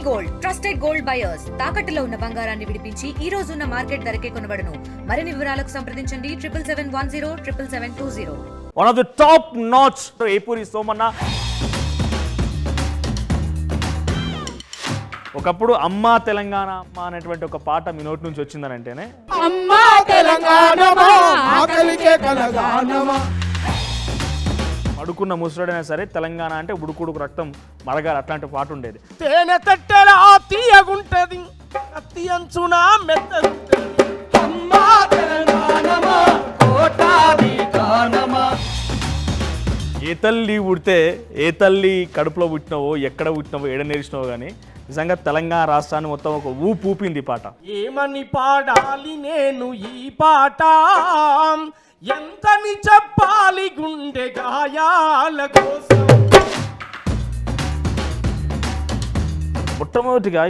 Gold trusted gold buyers తాకట్టులో ఉన్న బంగారాన్ని విడిపించి ఈ రోజు ఉన్న మార్కెట్ ధరకే కొనబడును. మరిన్ని వివరాలకు సంప్రదించండి 7710777720. One of the top notch Epuri Somanna. ఒకప్పుడు అమ్మా తెలంగాణ అమ్మ అనేటువంటి ఒక పాట మీ నోటి నుంచి వచ్చిందని అంటేనే అమ్మా తెలంగాణ ఆకలికే కలగానమా అడుకున్న ముసరుడైనా సరే తెలంగాణ అంటే ఉడుకుడుకు రక్తం మరగాలి అట్లాంటి పాట ఉండేది. తేనె తట్టెల తీయగుంటది కత్తి అంచున మెత్తగుంటది అమ్మా తెలంగాణమా కోటాది గానమా. ఏ తల్లి ఉడితే ఏ తల్లి కడుపులో పుట్టినవో ఎక్కడ పుట్టినవో ఏడ నేర్చినవో కానీ నిజంగా తెలంగాణ రాష్ట్రాన్ని మొత్తం ఒక ఊపింది పాట. ఏమని పాడాలి నేను ఈ పాట, ఎంతని చెప్పాలి గుండె గాయాల కోసం. మొట్టమొదటిగా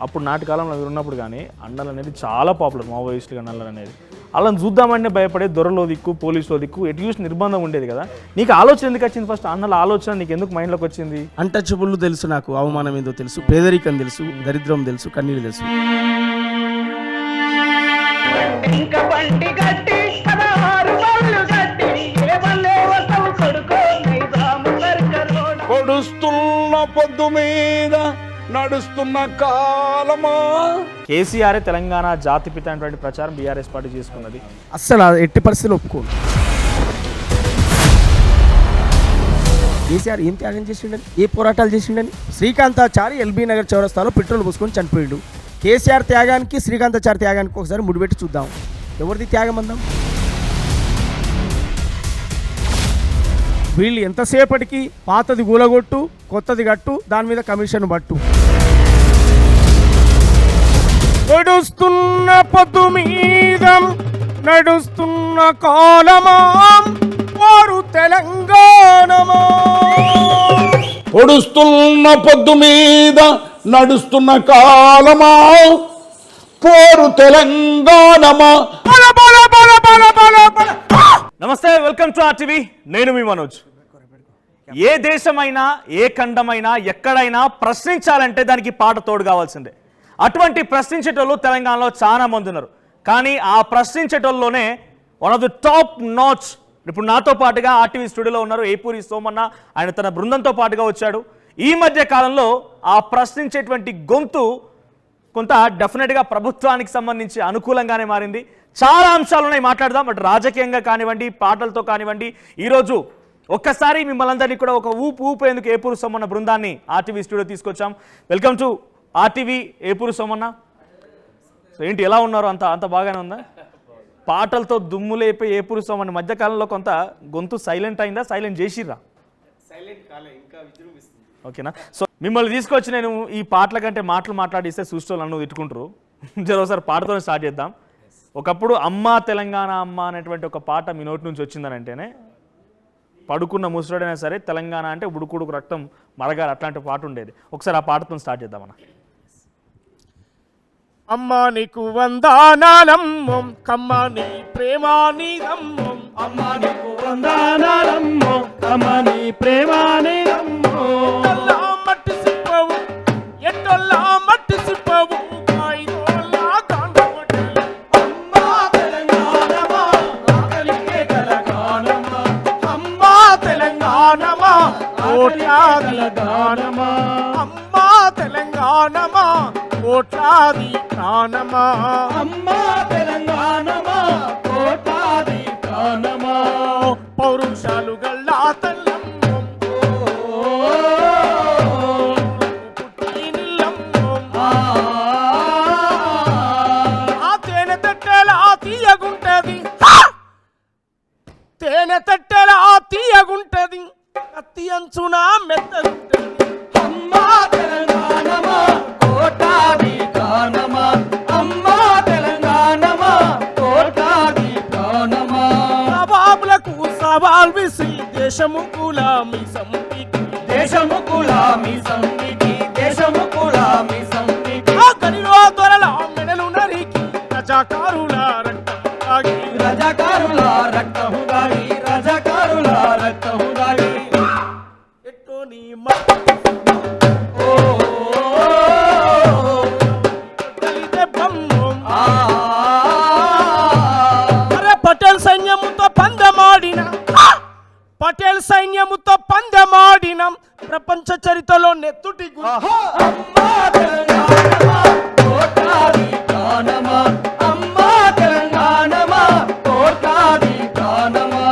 అప్పుడు నాటి కాలంలో ఉన్నప్పుడు కానీ అన్నలు అనేది చాలా పాపులర్, మావోయిస్టులు కానీ అన్నలు అనేది. అలా చూద్దామంటే భయపడే దొరలో దిక్కు పోలీసులో దిక్కు ఎటు చూసి నిర్బంధం ఉండేది కదా. నీకు ఆలోచన ఎందుకు వచ్చింది? ఫస్ట్ అన్నల ఆలోచన నీకు ఎందుకు మైండ్లోకి వచ్చింది? అంటచబుల్ తెలుసు, నాకు అవమానం ఏదో తెలుసు, పేదరికం తెలుసు, దరిద్రం తెలుసు, కన్నీరు తెలుసు. పొడుస్తున్న పొద్దు మీద నడుస్తున్న కాలమా. కేసీఆర్ తెలంగాణ జాతిపిత అనేటువంటి ప్రచారం బీఆర్ఎస్ పార్టీ చేసుకున్నది. అస్సలు ఎట్టి పరిస్థితులు ఒప్పుకోను. కేసీఆర్ ఏం త్యాగం చేసిండని, ఏ పోరాటాలు చేసిండని? శ్రీకాంతాచారి ఎల్బీ నగర్ చౌరస్తాలో పెట్రోల్ పోసుకొని చనిపోయాడు. కేసీఆర్ త్యాగానికి శ్రీకాంతాచారి త్యాగానికి ఒకసారి ముడిపెట్టి చూద్దాం. ఎవరిది త్యాగం అందాం? వీళ్ళు ఎంతసేపటికి పాతది గూలగొట్టు, కొత్తది కట్టు, దాని మీద కమిషన్ పట్టు. నడుస్తున్న పొద్దు మీద నడుస్తున్న కాలమా వారు తెలంగాణమా. పొడుస్తున్న పొద్దు మీద నడుస్తున్న కాలమా పోరు తెలంగాణమా. నమస్తే, వెల్కమ్ టు ఆర్టీవీ. నేను మీ మనోజ్. ఏ దేశమైనా ఏ ఖండమైనా ఎక్కడైనా ప్రశ్నించాలంటే దానికి పాట తోడు కావాల్సిందే. అటువంటి ప్రశ్నించేటోళ్ళు తెలంగాణలో చాలా మంది ఉన్నారు. కానీ ఆ ప్రశ్నించేటోళ్ళలోనే one of the top notch ఇప్పుడు నాతో పాటుగా ఆర్టీవీ స్టూడియోలో ఉన్నారు ఏపూరి సోమన్న. ఆయన తన బృందంతో పాటుగా వచ్చాడు. ఈ మధ్య కాలంలో ఆ ప్రశ్నించేటువంటి గొంతు కొంత డెఫినెట్గా ప్రభుత్వానికి సంబంధించి అనుకూలంగానే మారింది. చాలా అంశాలు ఉన్నాయి, మాట్లాడదాం. బట్ రాజకీయంగా కానివ్వండి, పాటలతో కానివ్వండి, ఈరోజు ఒక్కసారి మిమ్మల్ని అందరినీ కూడా ఒక ఊపేందుకు ఏపూరి సోమన్న బృందాన్ని ఆర్టీవీ స్టూడియో తీసుకొచ్చాం. Welcome to RTV Epuri Somanna. So ఏంటి, ఎలా ఉన్నారు? అంత బాగానే ఉందా? పాటలతో దుమ్ము లేపే ఏపూరి సోమన్న మధ్యకాలంలో కొంత గొంతు సైలెంట్ అయిందా? సైలెంట్ చేసిర్రా? ఓకేనా? సో మిమ్మల్ని తీసుకొచ్చి నేను ఈ పాటల కంటే మాటలు మాట్లాడిస్తే చూస్తూ నన్ను తిట్టుకుంటారు. ఒకసారి పాటతో స్టార్ట్ చేద్దాం. ఒకప్పుడు అమ్మా తెలంగాణ అమ్మ అనేటువంటి ఒక పాట మీ నోటి నుంచి వచ్చిందని అంటేనే పడుకున్న ముసరుడైనా సరే తెలంగాణ అంటే ఉడుకుడుకు రక్తం మరగాలి అట్లాంటి పాట ఉండేది. ఒకసారి ఆ పాటతో స్టార్ట్ చేద్దామన్నా. అమ్మా నీకు వందనాలమ్మో కమ్మా నీ ప్రేమా నీదమ్మో. అమ్మా నీకు వందనాలమ్మో కమ్మా నీ ప్రేమా నీదమ్మో. ఎట్టొల్లా మట్టి సిప్పవు, ఎట్టొల్లా మట్టి సిప్పవు, కాయిదోల్లా కాండగొడ్డలు. అమ్మా తెలంగాణమా ఆకలికే కలగానమా. అమ్మా తెలంగాణమా కోట్లాది గానమా. అమ్మా తెలంగాణమా కోట్లాది ప్రాణమా. అమ్మా తెలంగాణమా కోటాది ప్రాణమా. పౌరుషాలు గల్లా తల్లమ్మో పుట్టి నిల్లమ్మో. ఆ తేనె తట్టెలా తీయగుంటది, తేనె తట్టెలా తీయగుంటది, కత్తి అంచున మెత్తగుంటది. అమ్మా తెలంగాణమా కోటాది గానమా. అమ్మా తెలంగాణమా కోటాది ప్రాణమా. నవాబులకు సవాల్ విసిరి దేశము గులామి సంపికి, దేశము గులామి సంపికి, దేశము గులామి సంపికి. ఆ గనిలో దొరల మెడలు నరికి రజాకారుల రక్తం తాగి, రజాకారుల రక్తము గాలి, రజాకారుల రక్తము గాలి. ఎట్టో నీ ఓ నెత్తుటి అమ్మా తెలంగాణమా కోట్లాది ప్రాణమా అమ్మా తెలంగాణమా కోట్లాది ప్రాణమా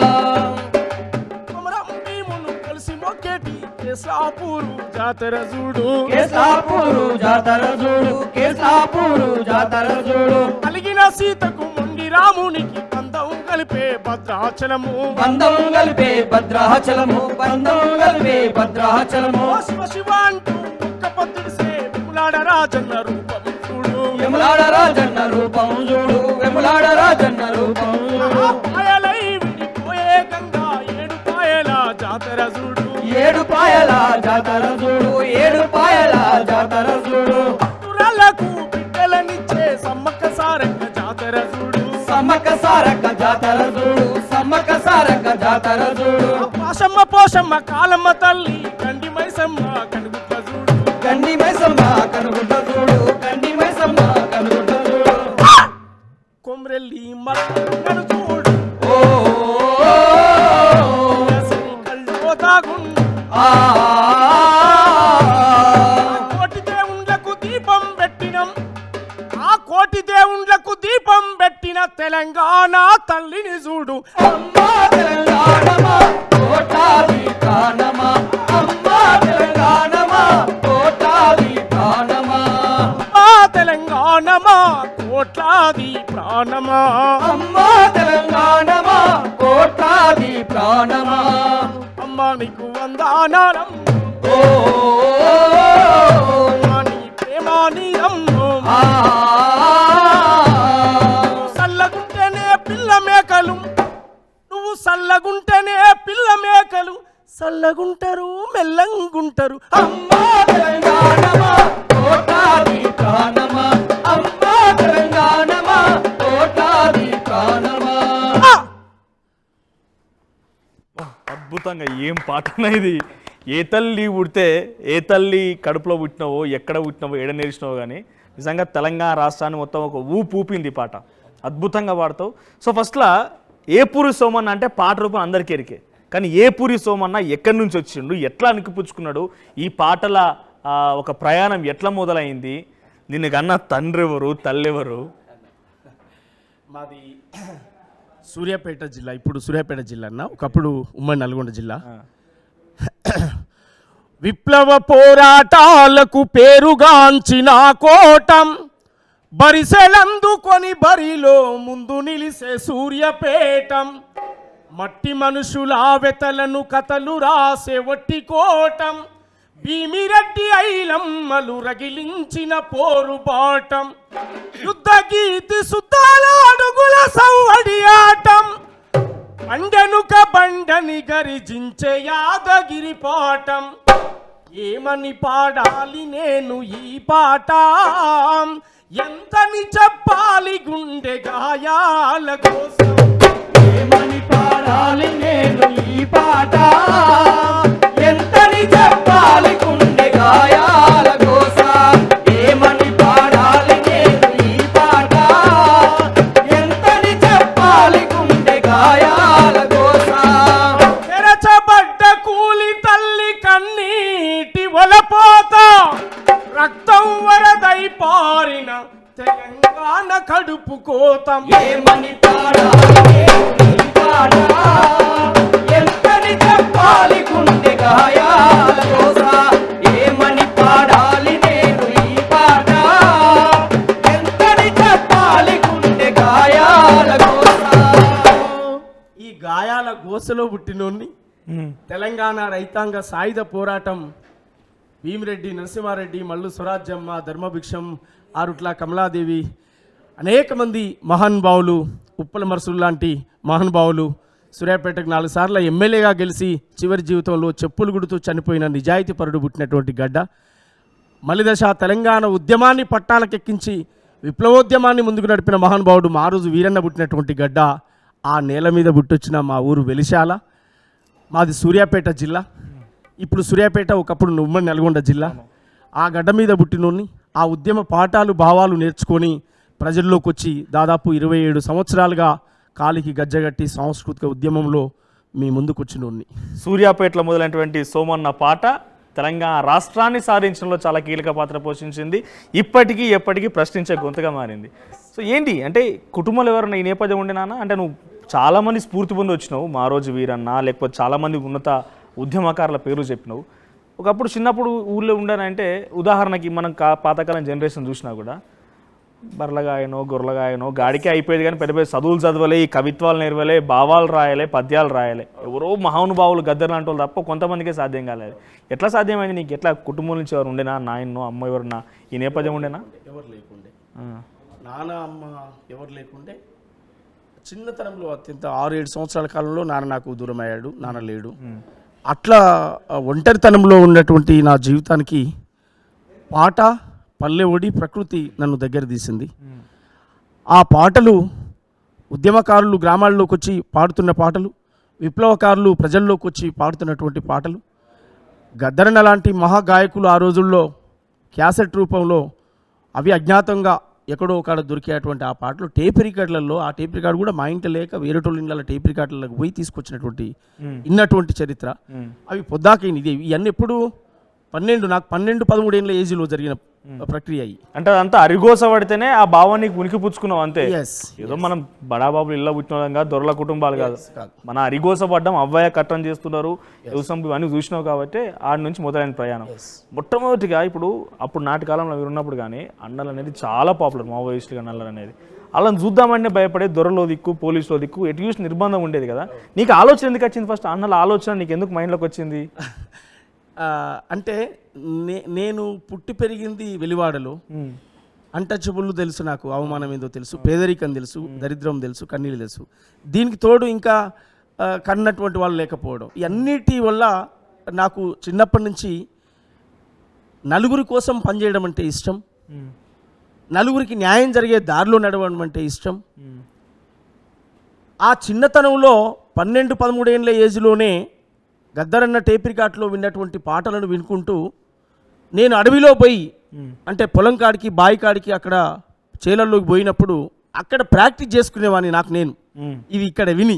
భీమును కలిసి మొక్కేటి కేసాపూరు జాతర చూడు కేసాపూరు జాతర చూడు కేసాపూరు జాతర చూడు కలిగిన సీతకు మొండి రామునికి బంధం కలిపే భద్రాచలము బంధం కలిపే భద్రాచలము బంధం కలిపే భద్రాచలము శివ శివ అంటూ ఒక్క పొద్దుడిసే విములాడ రాజన్న రూపం చూడు వెములాడ రాజన్న రూపం చూడు వెములాడ రాజన్న రూపం చూడు పాయలై విడిపోయే గంగా ఏడు పాయల జాతర చూడు ఏడు పాయల జాతర చూడు ఏడు పాయల జాతర చూడు తురలకు బిడ్డలనిచ్చే సమ్మక్క సారక్క జాతర చూడు సమ్మక్క సారక్క జాతర చూడు సమ్మక్క సారక్క జాతర చూడు పాశమ్మ పోషమ్మ కాలమ్మ తల్లి కండి మైసమ్మ కనుగుట్ల చూడు గండి మైసమ్మ కనుగుడ్డ చూడు గండి మైసమ్మ కనుగుడ్డ చూడు కొమ్రెల్లి మల్లను చూడు ఓ కళ్ళు తాగుండు ఆ కోటి దేవుండ్లకు దీపం పెట్టినం ఆ కోటి దేవుండ్లకు దీపం పెట్టిన తెలంగాణ తల్లిని చూడు అమ్మా తెలంగాణమా కోటాది ప్రాణమా అమ్మా తెలంగాణమా కోటాది ప్రాణమా ఆ తెలంగాణమా కోట్లాది ప్రాణమా అమ్మా తెలంగాణమా కోటాది ప్రాణమా అమ్మా నీకు వందనాలం ఓ అమ్మా నీ ప్రేమ నీరమ్ము ఆ సల్లగుంటేనే పిల్ల మేకలు నువ్వు సల్లగుంటేనే పిల్ల మేకలు సల్లగుంటారు మెల్లంగుంటారు అమ్మా తెలంగాణమా కోటాది ప్రాణమా అమ్మా తెలంగాణమా కోటాది ప్రాణమా అద్భుతంగా ఏం పాటనా ఇది. ఏ తల్లి పుడితే ఏ తల్లి కడుపులో పుట్టినవో ఎక్కడ పుట్టినవో ఏడ నేర్చినావో కానీ నిజంగా తెలంగాణ రాష్ట్రాన్ని మొత్తం ఒక ఊపు ఊపింది ఈ పాట. అద్భుతంగా పాడతావు. సో ఫస్ట్లో ఏపూరి సోమన్న అంటే పాట రూపం అందరికీ ఎరికే, కానీ ఏపూరి సోమన్న ఎక్కడి నుంచి వచ్చిండు, ఎట్లా అనికిపుచ్చుకున్నాడు, ఈ పాటల ఒక ప్రయాణం ఎట్లా మొదలైంది, నిన్ను కన్నా తండ్రి ఎవరు తల్లి ఎవరు? మాది సూర్యాపేట జిల్లా, ఇప్పుడు సూర్యాపేట జిల్లా అన్న, ఒకప్పుడు ఉమ్మడి నల్గొండ జిల్లా. విప్లవ పోరాటాలకు పేరుగాంచిన కోటం బరిసెలందుకొని బరిలో ముందు నిలిసే సూర్యపేటం మట్టి మనుషుల వెతలను కథలు రాసే వట్టి కోటం భీమిరెడ్డి ఐలమ్మలు రగిలించిన పోరుబాటం యుద్ధ గీతి సుద్దాల అడుగుల సవ్వడి ఆటం బండెనుక బండని గరిజించే యాదగిరి పాటం ఏమని పాడాలి నేను ఈ పాట ఎంతని చెప్పాలి గుండె గాయాల కోసం ఏమని పాడాలి నేను ఈ పాట ఎంతని చెప్పాలి గుండె గాయాల కోసం ఏమని పాడాలి నేను ఈ పాట ఎంతని చెప్పాలి గుండె గాయాల కోసం తెరచబడ్డ కూలి తల్లి కన్నీటి వలపోత రక్తం వరదై పారిన తెలంగాణ కడుపు కోతం ఏమని పాడాలి నేను ఈ పాట ఎంతని చెప్పాలి గుండె గాయాల కోసం ఏమని పాడాలి నేను ఈ పాట ఎంతని చెప్పాలి గుండె గాయాల కోసం ఈ గాయాల గోసలో పుట్టినోన్ని తెలంగాణ రైతాంగ సాయుధ పోరాటం భీమిరెడ్డి నరసింహారెడ్డి మల్లు స్వరాజ్యమ్మ ధర్మభిక్షం ఆరుట్ల కమలాదేవి అనేక మంది మహానుభావులు ఉప్పల మరుసులు లాంటి మహానుభావులు సూర్యాపేటకు 4 సార్లు ఎమ్మెల్యేగా గెలిచి చివరి జీవితంలో చెప్పులు గుడుతూ చనిపోయిన నిజాయితీ పరుడు పుట్టినటువంటి గడ్డ. మలిదశ తెలంగాణ ఉద్యమాన్ని పట్టాలకెక్కించి విప్లవోద్యమాన్ని ముందుకు నడిపిన మహానుభావుడు మారోజు వీరన్న పుట్టినటువంటి గడ్డ. ఆ నేల మీద పుట్టొచ్చిన మా ఊరు వెలిశాల. మాది సూర్యాపేట జిల్లా, ఇప్పుడు సూర్యాపేట ఒకప్పుడు ఉమ్మడి నల్గొండ జిల్లా. ఆ గడ్డ మీద పుట్టినోన్ని ఆ ఉద్యమ పాఠాలు భావాలు నేర్చుకొని ప్రజల్లోకి వచ్చి దాదాపు 27 సంవత్సరాలుగా కాలికి గజ్జగట్టి సాంస్కృతిక ఉద్యమంలో మీ ముందుకు వచ్చినోన్ని. సూర్యాపేటలో మొదలైనటువంటి సోమన్న పాట తెలంగాణ రాష్ట్రాన్ని సాధించడంలో చాలా కీలక పాత్ర పోషించింది. ఇప్పటికీ ఎప్పటికీ ప్రశ్నించే గొంతుగా మారింది. సో ఏంటి అంటే కుటుంబంలో ఎవరైనా ఈ నేపథ్యం ఉండేనా? అంటే నువ్వు చాలామంది స్ఫూర్తి పొంది వచ్చినావు, మా రోజు వీరన్న, లేకపోతే చాలామంది ఉన్నత ఉద్యమకారుల పేరు చెప్పినావు. ఒకప్పుడు చిన్నప్పుడు ఊళ్ళో ఉండానంటే ఉదాహరణకి మనం పాతకాలం జనరేషన్ చూసినా కూడా బర్రలగాయనో గొర్రెలగాయనో గాడికే అయిపోయేది, కానీ పెద్ద పెద్ద చదువులు చదవలే, ఈ కవిత్వాలు నేర్వలే, భావాలు రాయలే, పద్యాలు రాయలే. ఎవరో మహానుభావులు గద్దరు లాంటి వాళ్ళు తప్ప కొంతమందికే సాధ్యం కాలేదు. ఎట్లా సాధ్యమైంది నీకు? ఎట్లా కుటుంబం నుంచి ఎవరు ఉండేనా? నాయనో అమ్మ ఎవరన్నా ఈ నేపథ్యం ఉండేనా? ఎవరు లేకుండే, నాన్న అమ్మ ఎవరు లేకుండే. చిన్నతనంలో అత్యంత 6-7 సంవత్సరాల కాలంలో నాన్న నాకు దూరం అయ్యాడు, నాన్న లేడు. అట్లా ఒంటరితనంలో ఉన్నటువంటి నా జీవితానికి పాట, పల్లె ఒడి, ప్రకృతి నన్ను దగ్గర తీసింది. ఆ పాటలు ఉద్యమకారులు గ్రామాల్లోకి వచ్చి పాడుతున్న పాటలు, విప్లవకారులు ప్రజల్లోకి వచ్చి పాడుతున్నటువంటి పాటలు, గద్దరన్న లాంటి మహాగాయకులు ఆ రోజుల్లో క్యాసెట్ రూపంలో అవి అజ్ఞాతంగా ఎక్కడో ఒకడ దొరికేటువంటి ఆ పాటలు టేప్ రికార్డులలో, ఆ టేప్ రికార్డు కూడా మా ఇంట్లో లేక వేరేటోళ్ళ ఇళ్ళ టేప్ రికార్డులకు పోయి తీసుకొచ్చినటువంటి ఇన్నటువంటి చరిత్ర. అవి పొద్దాకైంది. ఇది ఇవన్నీ ఎప్పుడు 12-13 ఏళ్ళ ఏజ్లో జరిగిన ప్రక్రియ. అంటే అదంతా అరిగోస పడితేనే ఆ భావాన్ని ఉనికి పుచ్చుకున్నావు అంతే. Yes, ఏదో మనం బడాబాబులు ఇళ్ళ పుట్టిన దొరల కుటుంబాలు కాదు, మన అరిగోస పడ్డం, అవ్వయ్య కట్టం చేస్తున్నారు, వ్యవసాయం ఇవన్నీ చూసినావు కాబట్టి ఆడి నుంచి మొదలైన ప్రయాణం. మొట్టమొదటిగా ఇప్పుడు అప్పుడు నాటి కాలంలో మీరు ఉన్నప్పుడు కానీ అన్నలు అనేది చాలా పాపులర్, మావోయిస్టులుగా అన్నలు అనేది. అలా చూద్దామంటే భయపడే దొరలో దిక్కు, పోలీసులో దిక్కు, ఎటు చూసి నిర్బంధం ఉండేది కదా. నీకు ఆలోచన ఎందుకు వచ్చింది? ఫస్ట్ అన్నల ఆలోచన నీకు ఎందుకు మైండ్లోకి వచ్చింది? అంటే నేను పుట్టి పెరిగింది వెలివాడలో. అన్టచబుల్ తెలుసు, నాకు అవమానం ఏందో తెలుసు, పేదరికం తెలుసు, దరిద్రం తెలుసు, కన్నీళ్ళు తెలుసు. దీనికి తోడు ఇంకా కన్నటువంటి వాళ్ళు లేకపోవడం, ఈ అన్నిటి వల్ల నాకు చిన్నప్పటి నుంచి నలుగురి కోసం పనిచేయడం అంటే ఇష్టం, నలుగురికి న్యాయం జరిగే దారిలో నడవడం అంటే ఇష్టం. ఆ చిన్నతనంలో 12-13 ఏళ్ళ ఏజ్లోనే గద్దరన్న టేప్ రికార్డులో విన్నటువంటి పాటలను వినుకుంటూ నేను అడవిలో పోయి, అంటే పొలం కాడికి, బావి కాడికి, అక్కడ చేలల్లోకి పోయినప్పుడు అక్కడ ప్రాక్టీస్ చేసుకునేవాడిని. నాకు నేను ఇవి ఇక్కడ విని,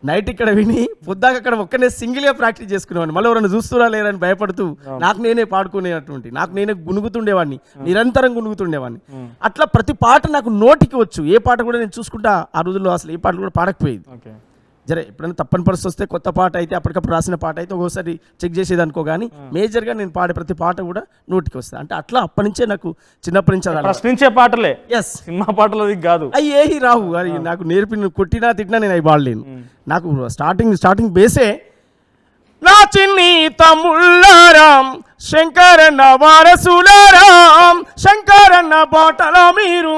నైట్ ఇక్కడ విని, పొద్దాక అక్కడ ఒక్కనే సింగిల్గా ప్రాక్టీస్ చేసుకునేవాడిని. మళ్ళీ ఎవరైనా చూస్తురా లేరని భయపడుతూ నాకు నేనే పాడుకునేటువంటి, నాకు నేనే గునుగుతుండేవాడిని, నిరంతరం గునుగుతుండేవాడిని. అట్లా ప్రతి పాట నాకు నోటికి వచ్చు. ఏ పాట కూడా నేను చూసుకుంటా ఆ రోజుల్లో అసలు ఏ పాట కూడా పాడకపోయేది. జరే ఎప్పుడైనా తప్పని పరిస్థితి వస్తే కొత్త పాట అయితే, అప్పటికప్పుడు రాసిన పాట అయితే ఒక్కోసారి చెక్ చేసేది అనుకో, కానీ మేజర్గా నేను పాడే ప్రతి పాట కూడా నోటికి వస్తుంది. అంటే అట్లా అప్పటి నుంచే నాకు చిన్నప్పటి నుంచి ప్రశ్నించే పాటలే, ఎస్, సినిమా పాటలు కాదు. అవి ఏవి రావు. అది నాకు నేర్పిన, కొట్టినా తిట్టినా నేను అవి పాడలేను. నాకు స్టార్టింగ్ బేసే నా చిన్ని తమ్ముళ్ళారాం, శంకరన్న వారసులారాం, శంకరన్న బాటల మీరు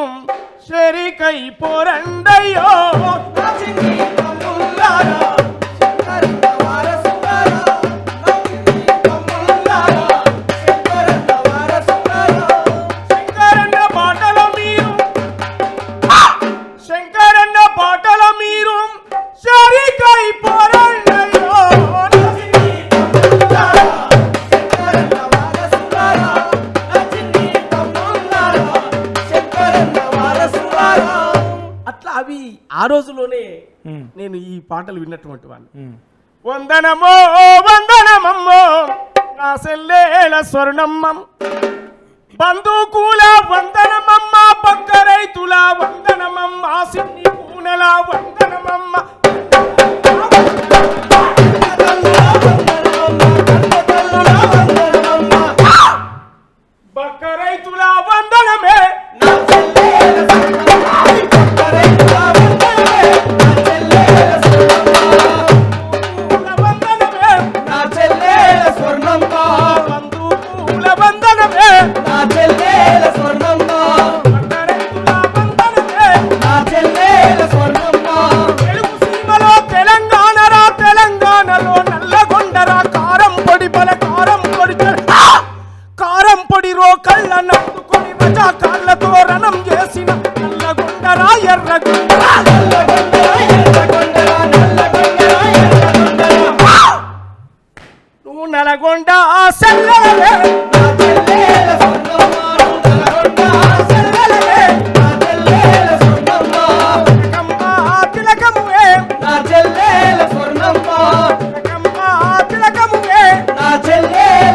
షరికై పోరండయ్యో. ఆ రోజులోనే నేను ఈ పాటలు విన్నటువంటి వాడిని. వందనమో వందనమమ్మో నా సెల్లేల స్వర్ణమ్మం, బంధుకూల వందనమమ్మ, పక్క రైతుల వందనమమ్మ, సిన్ని పూనల వందనమమ్మ, పక్క రైతుల వందనమే నల్గొండ సెల్లలే తిలకమువే నా చెల్లెల స్వర్ణమ్మ, తిలకమువే నా చెల్లెల